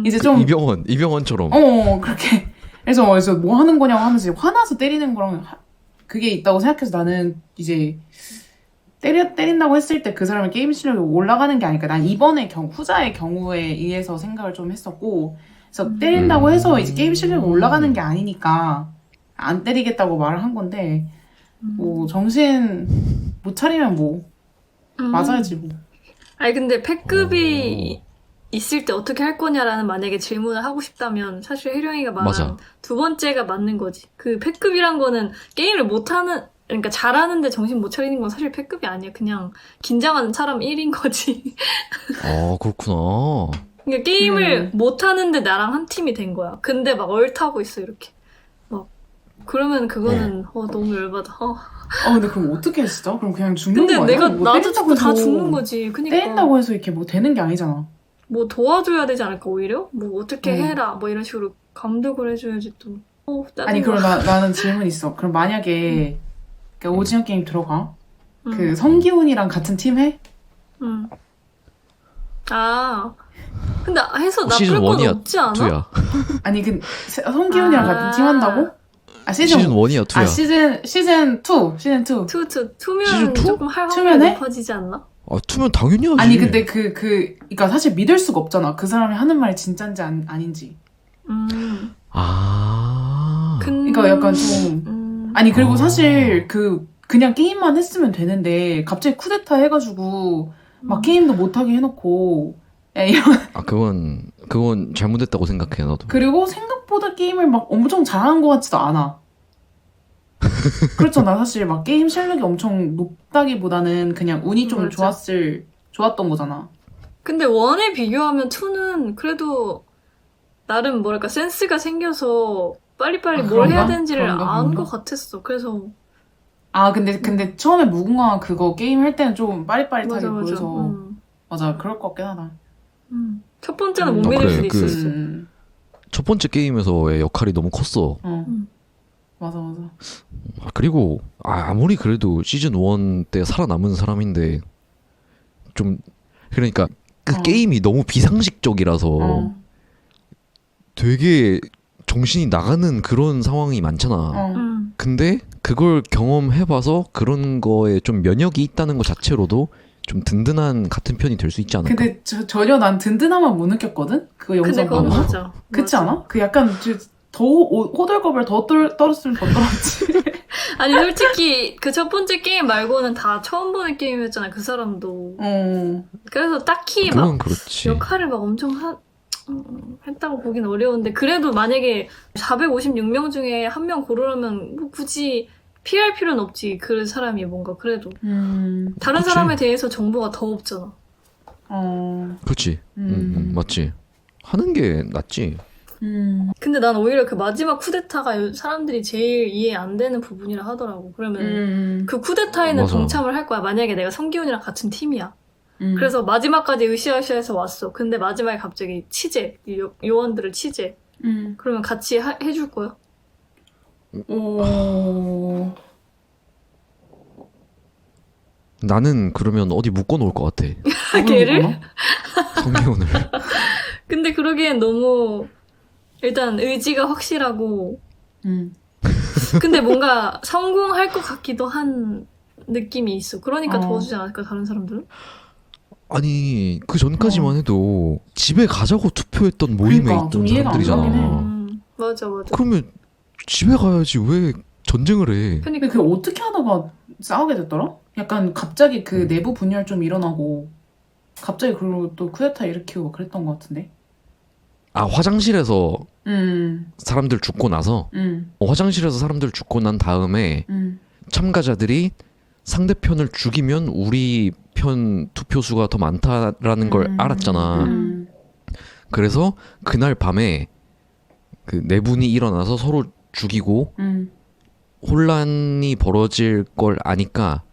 이제 좀 이병헌처럼 그렇게 그래서 뭐 하는 거냐고 하면서 이제 화나서 때리는 거랑 그게 있다고 생각해서 나는 이제 때린다고 했을 때 그 사람의 게임 실력이 올라가는 게 아닐까. 난 이번의 후자의 경우에 의해서 생각을 좀 했었고 그래서 때린다고 해서 이제 게임 실력이 올라가는 게 아니니까 안 때리겠다고 말을 한 건데 뭐 정신 못 차리면 뭐 맞아야지 뭐. 아니 근데 패급이 있을 때 어떻게 할 거냐라는 만약에 질문을 하고 싶다면 사실 혜령이가 말한 맞아. 두 번째가 맞는 거지. 그 패급이란 거는 게임을 못하는 그러니까 잘하는데 정신 못 차리는 건 사실 패급이 아니야. 그냥 긴장하는 사람 1인 거지. 그렇구나. 그러니까 게임을 못하는데 나랑 한 팀이 된 거야. 근데 막 얼타고 있어 이렇게. 막 그러면 그거는 너무 열받아. 근데 그럼 어떻게 했어? 그럼 그냥 죽는 근데 거야? 내가 뭐 나도 때린다고 다 해서- 죽는 거지. 그니까 때린다고 해서 이렇게 뭐 되는 게 아니잖아. 뭐 도와줘야 되지 않을까 오히려? 뭐 어떻게 음. 해라 뭐 이런 식으로 감독을 해줘야지 또. 아니 그럼 나는 질문 있어. 그럼 만약에 그러니까 오징어 게임 들어가. 그 성기훈이랑 같은 팀 해? 근데 해서 시즌 나쁠 건 1이야, 없지 않아? 2야? 아니 성기훈이랑 같은 팀 한다고? 시즌 1이야, 2야? 시즌 2. 투면 시즌 투? 조금 할 투면 확률이 해? 높아지지 않나? 2면 당연히 하지. 아니 근데 그러니까 사실 믿을 수가 없잖아. 그 사람이 하는 말이 진짠지 아닌지. 음. 그러니까 약간 좀 아니 그리고 사실 그냥 게임만 했으면 되는데 갑자기 쿠데타 해가지고 막 게임도 못하게 해놓고 야, 이런 그건 잘못했다고 생각해 나도. 그리고 생각보다 게임을 막 엄청 잘하는 것 같지도 않아. 그렇잖아. 사실 막 게임 실력이 엄청 높다기보다는 그냥 운이 좀 맞아. 좋았던 거잖아. 근데 원에 비교하면 투는 그래도 나름 뭐랄까 센스가 생겨서 빨리빨리 뭘 그런가? 해야 되는지를 그런가? 아는 것 같았어. 그래서 근데 처음에 무궁화 그거 게임 할 때는 좀 빠릿빠릿하게 맞아. 보여서 맞아 그럴 것 같긴 하다. 첫 번째는 못 믿을 그래, 수도 있었어. 첫 번째 게임에서의 역할이 너무 컸어. 맞아. 그리고 아무리 그래도 시즌 1 때 살아남은 사람인데 좀 그러니까 그 게임이 너무 비상식적이라서 되게 정신이 나가는 그런 상황이 많잖아. 근데 그걸 경험해봐서 그런 거에 좀 면역이 있다는 것 자체로도 좀 든든한 같은 편이 될 수 있지 않을까? 근데 전혀 난 든든함만 못 느꼈거든? 그거 근데 영상 그건 보고. 맞아. 그렇지 맞아. 않아? 그 약간 더 호들갑을 더 떨었으면 더 떨었지. 아니 솔직히 그 첫 번째 게임 말고는 다 처음 보는 게임이었잖아. 그 사람도. 그래서 딱히 막 그건 그렇지. 역할을 막 엄청 했다고 보긴 어려운데 그래도 만약에 456명 중에 한 명 고르려면 뭐 굳이 피할 필요는 없지. 그 사람이 뭔가 그래도 다른 그치. 사람에 대해서 정보가 더 없잖아. 그렇지. 맞지. 하는 게 낫지. 근데 난 오히려 그 마지막 쿠데타가 사람들이 제일 이해 안 되는 부분이라 하더라고. 그러면 그 쿠데타에는 맞아. 동참을 할 거야. 만약에 내가 성기훈이랑 같은 팀이야. 그래서 마지막까지 으쌰으쌰해서 왔어. 근데 마지막에 갑자기 치재, 요원들을 치재. 그러면 같이 해줄 거야? 나는 그러면 어디 묶어놓을 것 같아. 걔를? 성기훈을. 근데 그러기엔 너무 일단 의지가 확실하고 근데 뭔가 성공할 것 같기도 한 느낌이 있어. 그러니까 도와주지 않을까 다른 사람들은? 아니 그 전까지만 해도 집에 가자고 투표했던 모임에 그러니까, 있던 좀 이해가 안 가긴 해. 사람들이잖아. 맞아. 그러면 집에 가야지 왜 전쟁을 해? 근데 그게 어떻게 하다가 싸우게 됐더라? 약간 갑자기 그 내부 분열 좀 일어나고 갑자기 그리고 또 쿠데타 일으키고 그랬던 것 같은데. 화장실에서 사람들 죽고 나서 화장실에서 사람들 죽고 난 다음에 참가자들이 상대편을 죽이면 우리 편 투표수가 더 많다라는 걸 알았잖아. 그래서 그날 밤에 그 네 분이 일어나서 서로 죽이고 혼란이 벌어질 걸 아니까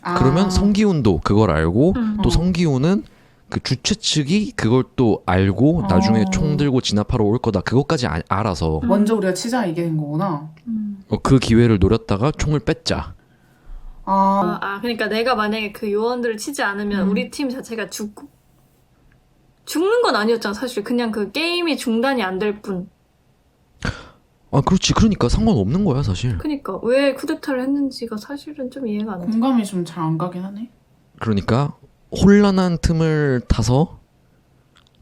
그러면 성기훈도 그걸 알고 또 성기훈은 그 주최 측이 그걸 또 알고 나중에 총 들고 진압하러 올 거다 그것까지 알아서 먼저 우리가 치자 이게 된 거구나. 그 기회를 노렸다가 총을 뺐자. 그러니까 내가 만약에 그 요원들을 치지 않으면 우리 팀 자체가 죽는 건 아니었잖아 사실. 그냥 그 게임이 중단이 안 될 뿐. 그렇지. 그러니까 상관없는 거야 사실. 그러니까 왜 쿠데타를 했는지가 사실은 좀 이해가 안 돼. 공감이 좀 잘 안 가긴 하네. 그러니까 혼란한 틈을 타서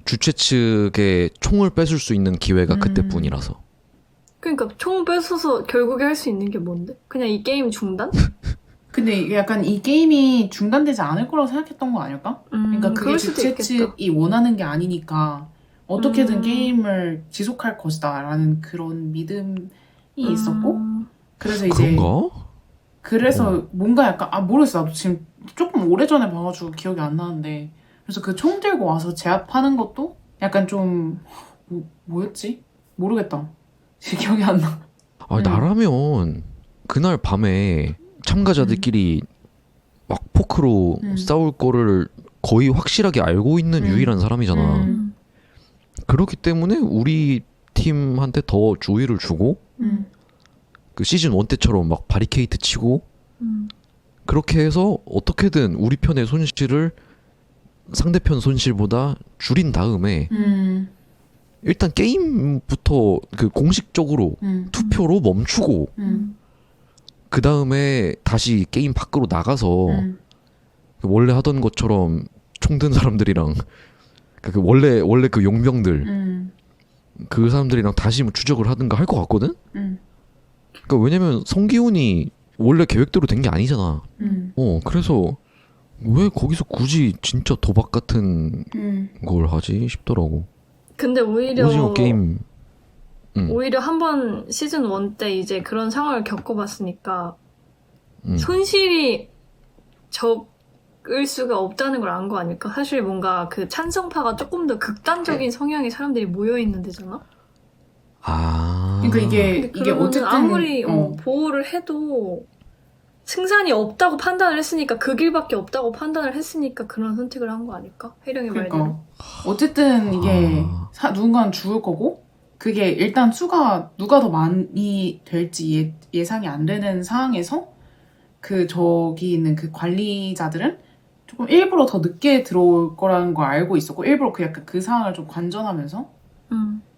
주최 측에 총을 뺏을 수 있는 기회가 그때뿐이라서. 그러니까 총 뺏어서 결국에 할 수 있는 게 뭔데? 그냥 이 게임 중단? 근데 이게 약간 이 게임이 중단되지 않을 거라고 생각했던 거 아닐까? 그러니까 그게 그럴 수도 주최 있겠다. 측이 원하는 게 아니니까 어떻게든 게임을 지속할 것이다라는 그런 믿음이 있었고 그래서 이제 그런가? 그래서 뭔가 약간 모르겠어. 나도 지금 조금 오래전에 봐가지고 기억이 안 나는데 그래서 그 총 들고 와서 제압하는 것도 약간 좀 뭐였지? 모르겠다. 지금 기억이 안 나. 나라면 그날 밤에 참가자들끼리 막 포크로 싸울 거를 거의 확실하게 알고 있는 유일한 사람이잖아. 그렇기 때문에 우리 팀한테 더 주의를 주고 그 시즌 1 때처럼 막 바리케이트 치고 그렇게 해서 어떻게든 우리 편의 손실을 상대편 손실보다 줄인 다음에 일단 게임부터 그 공식적으로 투표로 멈추고 그 다음에 다시 게임 밖으로 나가서 원래 하던 것처럼 총 든 사람들이랑 그 원래 그 용병들 그 사람들이랑 다시 뭐 추적을 하든가 할 것 같거든. 그러니까 왜냐면 성기훈이 원래 계획대로 된 게 아니잖아. 그래서 왜 거기서 굳이 진짜 도박 같은 걸 하지 싶더라고. 근데 오징어 게임. 오히려 한번 시즌 1 때 이제 그런 상황을 겪어봤으니까 손실이 적을 수가 없다는 걸 안 거 아닐까? 사실 뭔가 그 찬성파가 조금 더 극단적인 성향의 사람들이 모여 있는 데잖아. 그러니까 이게 그러면은 어쨌든 아무리 보호를 해도 승산이 없다고 판단을 했으니까 그 길밖에 없다고 판단을 했으니까 그런 선택을 한 거 아닐까? 혜령이 그러니까 말대로. 어쨌든 이게 누군가는 죽을 거고 그게 일단 수가 누가 더 많이 될지 예상이 안 되는 상황에서 그 저기 있는 그 관리자들은 조금 일부러 더 늦게 들어올 거라는 걸 알고 있었고 일부러 그 약간 그 상황을 좀 관전하면서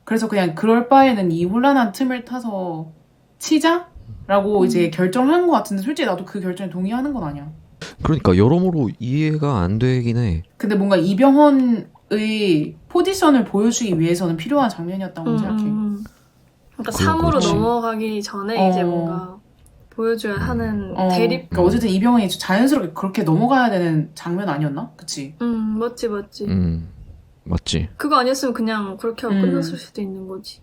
그래서 그냥 그럴 바에는 이 혼란한 틈을 타서 치자라고 이제 결정한 것 같은데 솔직히 나도 그 결정에 동의하는 건 아니야. 그러니까 여러모로 이해가 안 되긴 해. 근데 뭔가 이병헌의 포지션을 보여주기 위해서는 필요한 장면이었다고 생각해. 그러니까 3으로 그렇지. 넘어가기 전에 이제 뭔가 보여줘야 하는 대립. 그러니까 어쨌든 이병헌이 자연스럽게 그렇게 넘어가야 되는 장면 아니었나? 그치? 맞지. 맞지. 그거 아니었으면 그냥 그렇게 하고 끝났을 수도 있는 거지.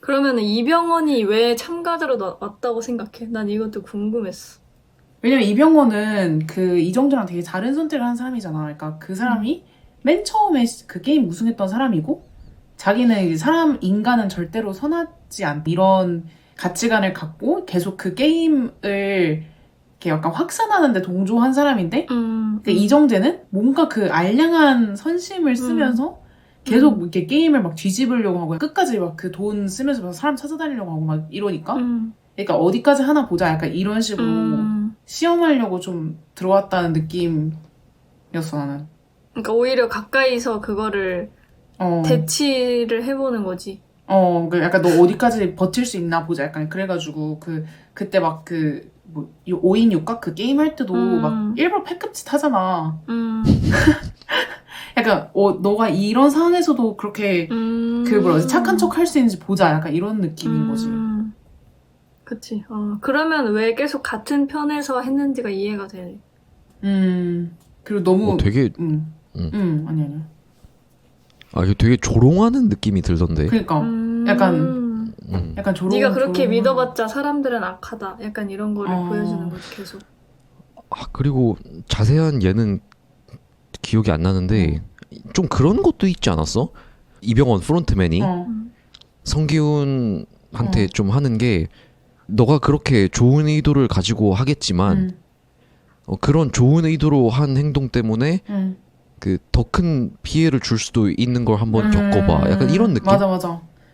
그러면은 이병헌이 왜 참가자로 왔다고 생각해? 난 이것도 궁금했어. 왜냐면 이병헌은 그 이정재랑 되게 다른 선택을 한 사람이잖아. 그러니까 그 사람이 맨 처음에 그 게임 우승했던 사람이고 자기는 이제 인간은 절대로 선하지 않다 이런 가치관을 갖고 계속 그 게임을 이렇게 약간 확산하는 데 동조한 사람인데 그 이정재는 뭔가 그 알량한 선심을 쓰면서 계속 이렇게 게임을 막 뒤집으려고 하고 끝까지 막 그 돈 쓰면서 막 사람 찾아다니려고 하고 막 이러니까 그러니까 어디까지 하나 보자 약간 이런 식으로 시험하려고 좀 들어왔다는 느낌이었어 나는. 그러니까 오히려 가까이서 그거를 대치를 해보는 거지. 약간 너 어디까지 버틸 수 있나 보자 약간 그래가지고 그때 막 뭐 5인 6각 그 게임 할 때도 막 일부러 패급짓 하잖아. 약간 너가 이런 상황에서도 그렇게 그 뭐라지 착한 척 할 수 있는지 보자 약간 이런 느낌인 거지. 그치. 그러면 왜 계속 같은 편에서 했는지가 이해가 되네. 그리고 너무 되게 아니 이게 되게 조롱하는 느낌이 들던데. 그러니까 약간 조롱. 네가 그렇게 믿어봤자 사람들은 악하다. 약간 이런 거를 보여주는 거지 계속. 그리고 자세한 예는 기억이 안 나는데 좀 그런 것도 있지 않았어? 이병헌 프론트맨이 어. 성기훈한테 좀 하는 게 너가 그렇게 좋은 의도를 가지고 하겠지만 그런 좋은 의도로 한 행동 때문에 그 더 큰 피해를 줄 수도 있는 걸 한번 겪어봐. 약간 이런 느낌? 맞아.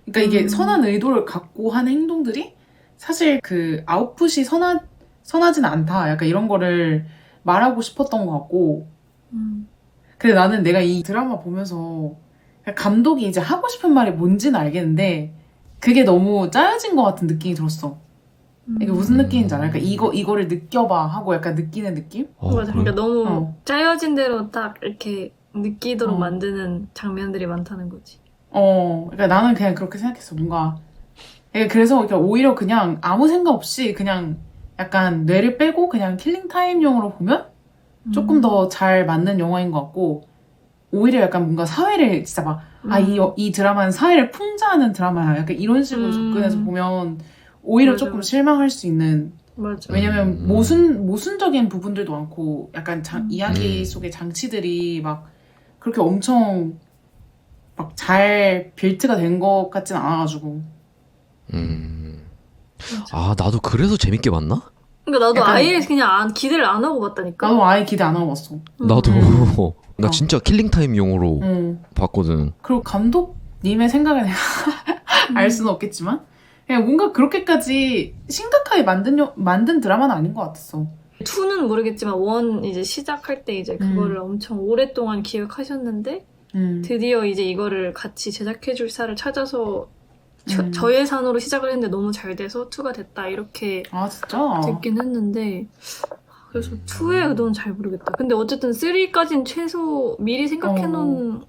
그러니까 이게 선한 의도를 갖고 한 행동들이 사실 그 아웃풋이 선하진 않다. 약간 이런 거를 말하고 싶었던 것 같고. 근데 나는 내가 이 드라마 보면서 감독이 이제 하고 싶은 말이 뭔지는 알겠는데 그게 너무 짜여진 것 같은 느낌이 들었어. 이게 무슨 느낌인지 알아? 그러니까 이거를 느껴봐 하고 약간 느끼는 느낌? 맞아. 그러니까 너무 어. 짜여진 대로 딱 이렇게 느끼도록 어. 만드는 장면들이 많다는 거지. 그러니까 나는 그냥 그렇게 생각했어. 뭔가. 그래서 그러니까 오히려 그냥 아무 생각 없이 그냥 약간 뇌를 빼고 그냥 킬링 타임용으로 보면 조금 더 잘 맞는 영화인 것 같고, 오히려 약간 뭔가 사회를 진짜 막, 이 드라마는 사회를 풍자하는 드라마야. 약간 이런 식으로 접근해서 보면 오히려 맞아, 조금 맞아. 실망할 수 있는. 맞아. 왜냐면 모순적인 부분들도 많고, 약간 이야기 속의 장치들이 막 그렇게 엄청 막 잘 빌트가 된 것 같진 않아가지고. 나도 그래서 재밌게 봤나? 그러니까 나도 약간- 아예 그냥 기대를 안 하고 봤다니까. 나도 아예 기대 안 하고 봤어. 나도 나 어. 진짜 킬링타임용으로 봤거든. 그리고 감독님의 생각을 내가 알 수는 없겠지만 그냥 뭔가 그렇게까지 심각하게 만든 드라마는 아닌 것 같았어. 2는 모르겠지만 1 이제 시작할 때 이제 그거를 엄청 오랫동안 기획하셨는데 드디어 이제 이거를 같이 제작해줄 사를 찾아서 저예산으로 시작을 했는데 너무 잘 돼서 2가 됐다 이렇게 아 진짜? 듣긴 했는데 그래서 2의 의도는 잘 모르겠다. 근데 어쨌든 3까지는 최소 미리 생각해놓은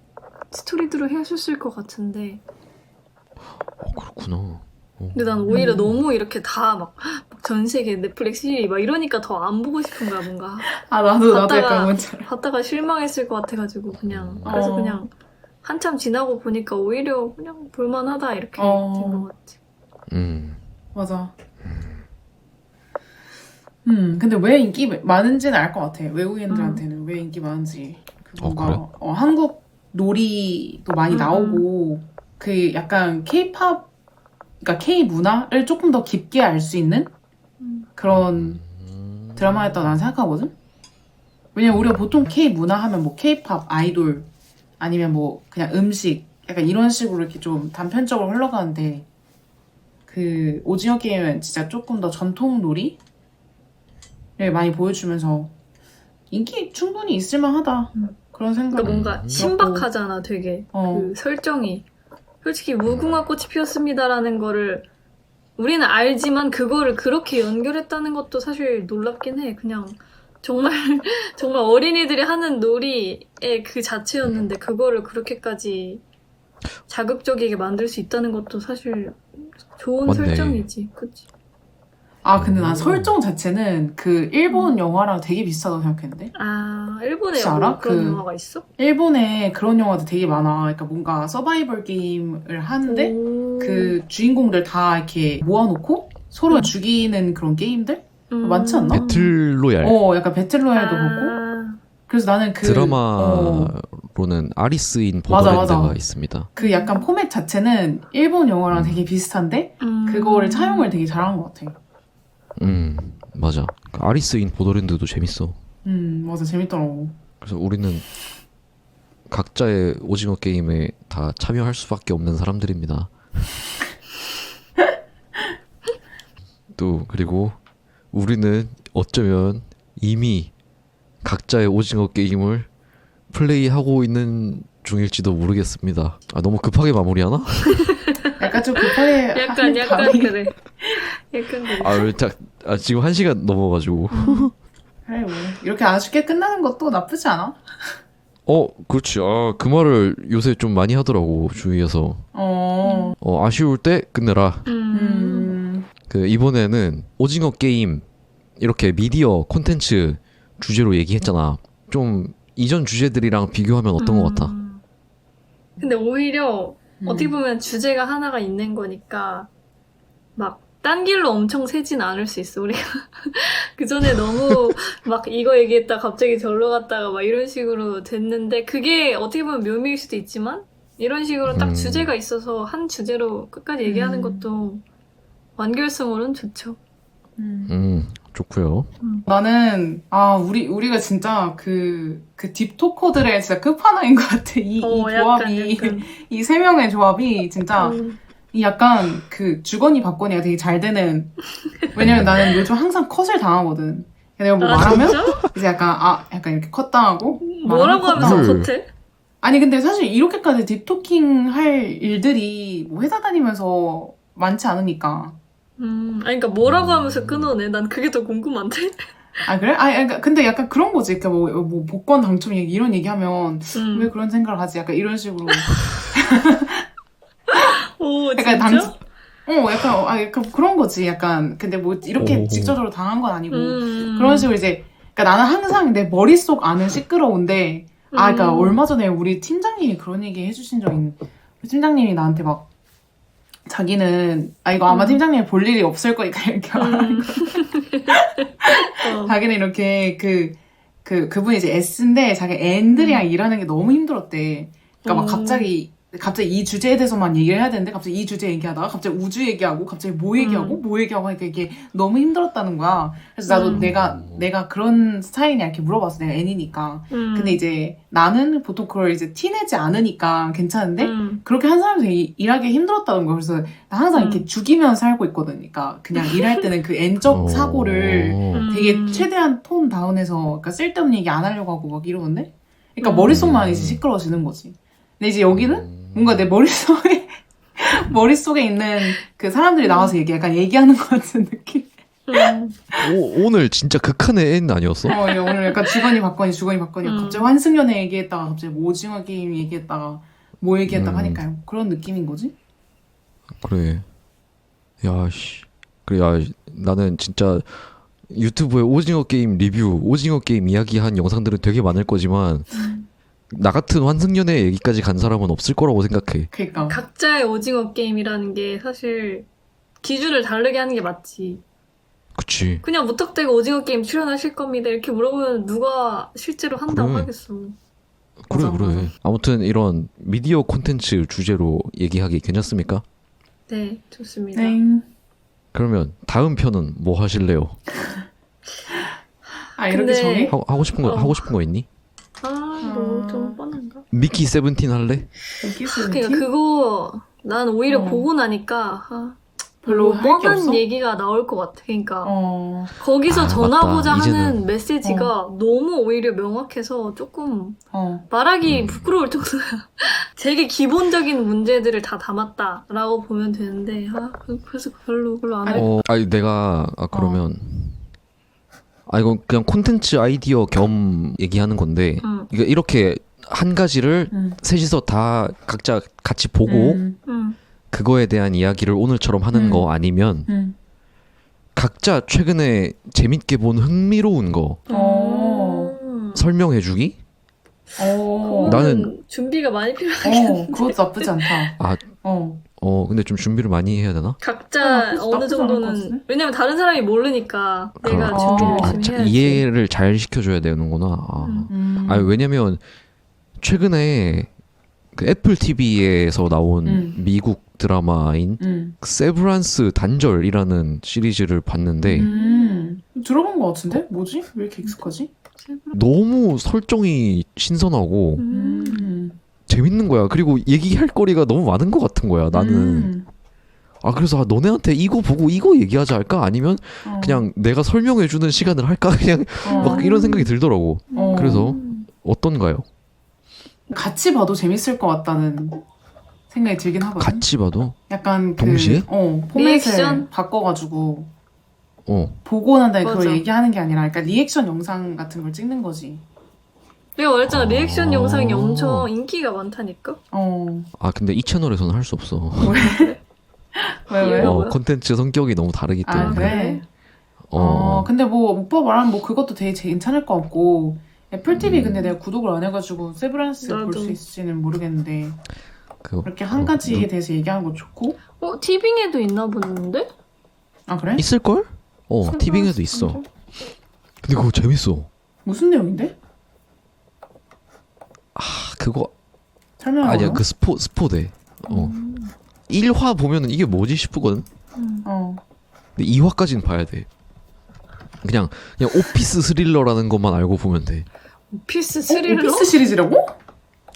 스토리들을 했었을 것 같은데 그렇구나. 근데 난 오히려 너무 이렇게 다 막 전 세계 넷플릭스 1위 막 이러니까 더 안 보고 싶은 거야 뭔가. 아 나도 봤다가- 약간 뭔지 알아. 봤다가 실망했을 것 같아가지고 그래서 그냥 한참 지나고 보니까 오히려 그냥 볼만하다 이렇게 된 것 같지. 맞아. 근데 왜 인기 많은지는 알 것 같아. 외국인들한테는 왜 인기 많은지. 뭔가 그래? 한국 놀이도 많이 나오고 그 약간 K-팝, 그러니까 K 문화를 조금 더 깊게 알 수 있는 그런 드라마였다고 난 생각하거든. 왜냐면 우리가 보통 K 문화 하면 뭐 K-팝 아이돌 아니면 뭐 그냥 음식 약간 이런 식으로 이렇게 좀 단편적으로 흘러가는데 그 오징어 게임은 진짜 조금 더 전통 놀이를 많이 보여주면서 인기 충분히 있을만하다 그런 생각이 그러니까 뭔가 들었고. 신박하잖아 되게 그 설정이. 솔직히 무궁화 꽃이 피었습니다라는 거를 우리는 알지만 그거를 그렇게 연결했다는 것도 사실 놀랍긴 해. 그냥 정말 정말 어린이들이 하는 놀이의 그 자체였는데 그거를 그렇게까지 자극적이게 만들 수 있다는 것도 사실 좋은 맞네. 설정이지. 그치? 근데 난 설정 자체는 그 일본 영화랑 되게 비슷하다고 생각했는데. 일본에 혹시 뭐 알아? 그런 영화가 있어? 일본에 그런 영화도 되게 많아. 그러니까 뭔가 서바이벌 게임을 하는데 그 주인공들 다 이렇게 모아놓고 서로 죽이는 그런 게임들? 많지 않나? 배틀로얄. 약간 배틀로얄도 보고. 그래서 나는 그 드라마로는 아리스인 맞아, 보더랜드가 맞아. 있습니다. 그 약간 포맷 자체는 일본 영화랑 되게 비슷한데 그거를 차용을 되게 잘한 것 같아. 맞아. 아리스인 보더랜드도 재밌어. 맞아. 재밌더라고. 그래서 우리는 각자의 오징어 게임에 다 참여할 수밖에 없는 사람들입니다. 또 그리고 우리는 어쩌면 이미 각자의 오징어 게임을 플레이하고 있는 중일지도 모르겠습니다. 너무 급하게 마무리하나? 약간 좀 급하게 약간 감이. 그래. 약간 그래. 지금 1시간 넘어가지고. 그래 뭐 이렇게 아쉽게 끝나는 것도 나쁘지 않아. 그렇지. 그 말을 요새 좀 많이 하더라고 주위에서. 아쉬울 때 끝내라. 그 이번에는 오징어 게임 이렇게 미디어 콘텐츠 주제로 얘기했잖아. 좀 이전 주제들이랑 비교하면 어떤 것 같아? 근데 오히려 어떻게 보면 주제가 하나가 있는 거니까 막 딴 길로 엄청 새진 않을 수 있어 우리가. 그 전에 너무 막 이거 얘기했다 갑자기 절로 갔다가 막 이런 식으로 됐는데 그게 어떻게 보면 묘미일 수도 있지만 이런 식으로 딱 주제가 있어서 한 주제로 끝까지 얘기하는 것도 완결성으로는 좋죠. 좋고요. 나는 우리가 진짜 그 딥토커들의 진짜 끝판왕인 것 같아. 이 조합이 약간. 이 세 명의 조합이 진짜 이 약간 그 주거니 받거니가 되게 잘 되는. 왜냐면 나는 요즘 항상 컷을 당하거든. 내가 뭐 말하면 진짜? 이제 약간 이렇게 컷 당하고 뭐라고 말하면 컷 하면서 당하고. 컷해? 아니 근데 사실 이렇게까지 딥토킹 할 일들이 뭐 회사 다니면서 많지 않으니까. 아니 그러니까 뭐라고 하면서 끊어내? 난 그게 더 궁금한데? 아 그래? 그러니까 근데 약간 그런 거지. 그러니까 뭐 복권 당첨 얘기 이런 얘기하면 왜 그런 생각을 하지? 약간 이런 식으로. 오 약간 진짜? 약간 그런 거지. 약간 근데 뭐 이렇게 오. 직접적으로 당한 건 아니고 그런 식으로 이제. 그러니까 나는 항상 내 머릿속 안은 시끄러운데. 그러니까 얼마 전에 우리 팀장님이 그런 얘기 해주신 적이 있는데 우리 팀장님이 나한테 막 자기는 이거 아마 팀장님이 볼 일이 없을 거니까 이렇게 말하는 거. 자기는 이렇게 그분이 이제 S인데 자기 N들이랑 일하는 게 너무 힘들었대. 그러니까 막 갑자기 이 주제에 대해서만 얘기를 해야 되는데 갑자기 이 주제 얘기하다가 갑자기 우주 얘기하고 갑자기 뭐 얘기하고 하니까 이게 너무 힘들었다는 거야. 그래서 나도 내가 그런 스타일이냐 이렇게 물어봤어. 내가 N이니까. 근데 이제 나는 보통 그걸 이제 티내지 않으니까 괜찮은데 그렇게 한 사람이 일하기 힘들었다는 거야. 그래서 나 항상 이렇게 죽이면서 살고 있거든. 그러니까 그냥 일할 때는 그 N적 사고를 되게 최대한 톤 다운해서 그러니까 쓸데없는 얘기 안 하려고 하고 막 이러는데 그러니까 머릿속만 이제 시끄러워지는 거지. 근데 이제 여기는 뭔가 내 머릿속에 있는 그 사람들이 나와서 약간 얘기하는 것 같은 느낌? 오늘 진짜 극한의 N 아니었어? 오늘 약간 주거니 받거니 갑자기 환승연애 얘기했다가 갑자기 뭐 오징어 게임 얘기했다가 뭐 얘기했다가 하니까 그런 느낌인 거지? 그래. 그래, 나는 진짜 유튜브에 오징어 게임 리뷰, 오징어 게임 이야기한 영상들은 되게 많을 거지만 나 같은 환승연애 얘기까지 간 사람은 없을 거라고 생각해. 그러니까 각자의 오징어 게임이라는 게 사실 기준을 다르게 하는 게 맞지. 그치. 그냥 무턱대고 오징어 게임 출연하실 겁니다 이렇게 물어보면 누가 실제로 한다고 그래. 하겠어. 그래, 맞아, 그래. 맞아. 아무튼 이런 미디어 콘텐츠 주제로 얘기하기 괜찮습니까? 네, 좋습니다. 땡. 그러면 다음 편은 뭐 하실래요? 이렇게 근데- 정해? 하고 싶은 거 있니? 이거 좀 뻔한가? 미키 세븐틴 할래? 그러니까 그거 난 오히려 어. 보고 나니까 별로 별로 할게 없어? 뻔한 얘기가 나올 것 같아. 그러니까 거기서 아, 전화보자 맞다. 하는 이제는. 메시지가 너무 오히려 명확해서 조금 말하기 부끄러울 정도야. 되게 기본적인 문제들을 다 담았다라고 보면 되는데 그래서 별로 안 해. 내가 그러면 이건 그냥 콘텐츠 아이디어 겸 얘기하는 건데 그러니까 이렇게 한 가지를 셋이서 다 각자 같이 보고 그거에 대한 이야기를 오늘처럼 하는 거 아니면 각자 최근에 재밌게 본 흥미로운 거 설명해주기? 나는- 준비가 많이 필요하겠는데. 그것도 나쁘지 않다. 근데 좀 준비를 많이 해야 되나? 각자 나쁘지 어느 않을 것 정도는 같은데? 왜냐면 다른 사람이 모르니까 내가 그럼 준비를 좀 열심히 해야지. 이해를 잘 시켜줘야 되는구나. 왜냐면 최근에 그 애플 TV에서 나온 미국 드라마인 세브란스 단절이라는 시리즈를 봤는데 들어본 것 같은데? 뭐지? 왜 이렇게 익숙하지? 너무 설정이 신선하고 재밌는 거야. 그리고 얘기할 거리가 너무 많은 것 같은 거야. 나는 그래서 너네한테 이거 보고 이거 얘기하자 할까? 아니면 그냥 내가 설명해주는 시간을 할까? 그냥 막 이런 생각이 들더라고. 그래서 어떤가요? 같이 봐도 재밌을 것 같다는 생각이 들긴 하거든. 같이 봐도 약간 동시에? 포맷을 리액션? 바꿔가지고 보고 난 다음에 그걸 얘기하는 게 아니라 그러니까 리액션 영상 같은 걸 찍는 거지. 내가 말했잖아 리액션 영상이 엄청 인기가 많다니까. 근데 이 채널에서는 할 수 없어. 왜? 뭐야? 콘텐츠 성격이 너무 다르기 때문에. 그래? 근데 뭐 오빠 말하면 뭐 그것도 되게 괜찮을 것 같고 애플 TV 근데 내가 구독을 안 해가지고 세브란스 볼 나도. 수 있을지는 모르겠는데 그거 그렇게 한 가지에 대해서 얘기하는 거 좋고. 티빙에도 있나 보는데? 그래? 있을걸? 티빙에도 있어. 근데 그거 재밌어. 무슨 내용인데? 아 그거 설명해. 아니야 그 스포대. 1화 보면은 이게 뭐지 싶거든. 어. 근데 2화까지는 봐야 돼. 그냥 오피스 스릴러라는 것만 알고 보면 돼. 오피스 스릴러? 오피스 시리즈라고?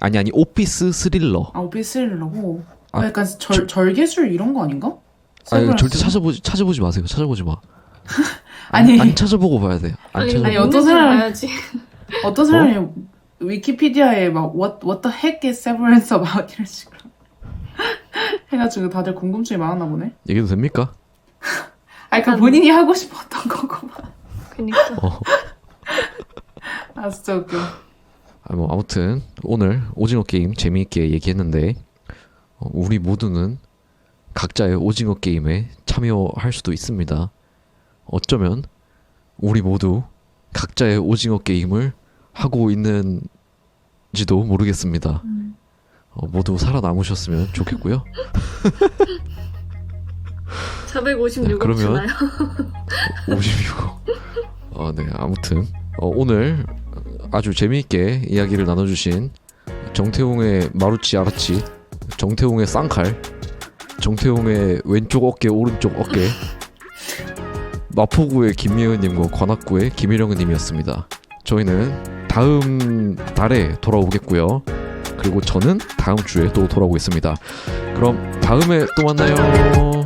아니 오피스 스릴러. 아 오피스 스릴러라고? 아, 약간 절개술 이런 거 아닌가? 아니 세브란스? 절대 찾아보지 마세요. 찾아보지 마. 아니. 안 찾아보고 봐야 돼. 안 아니, 찾아. 아니, 어떤 어떤 사람- 봐야지. 어떤 사람이 위키피디아에 막 what the heck is severance about 이런 식으로 해가지고 다들 궁금증이 많았나 보네. 얘기도 됩니까? 아 그러니까 본인이 하고 싶었던 거구만. 그니까. 아 진짜 웃겨. 뭐 아무튼 오늘 오징어 게임 재미있게 얘기했는데 우리 모두는 각자의 오징어 게임에 참여할 수도 있습니다. 어쩌면 우리 모두 각자의 오징어 게임을 하고 있는지도 모르겠습니다. 모두 살아남으셨으면 좋겠고요. 456억 그러면- 주나요? 56. 네 아무튼 오늘 아주 재미있게 이야기를 나눠주신 정태웅의 마루치 아라치, 정태웅의 쌍칼, 정태웅의 왼쪽 어깨 오른쪽 어깨, 마포구의 김예은님과 관악구의 김일영님이었습니다. 저희는 다음 달에 돌아오겠고요. 그리고 저는 다음 주에 또 돌아오겠습니다. 그럼 다음에 또 만나요.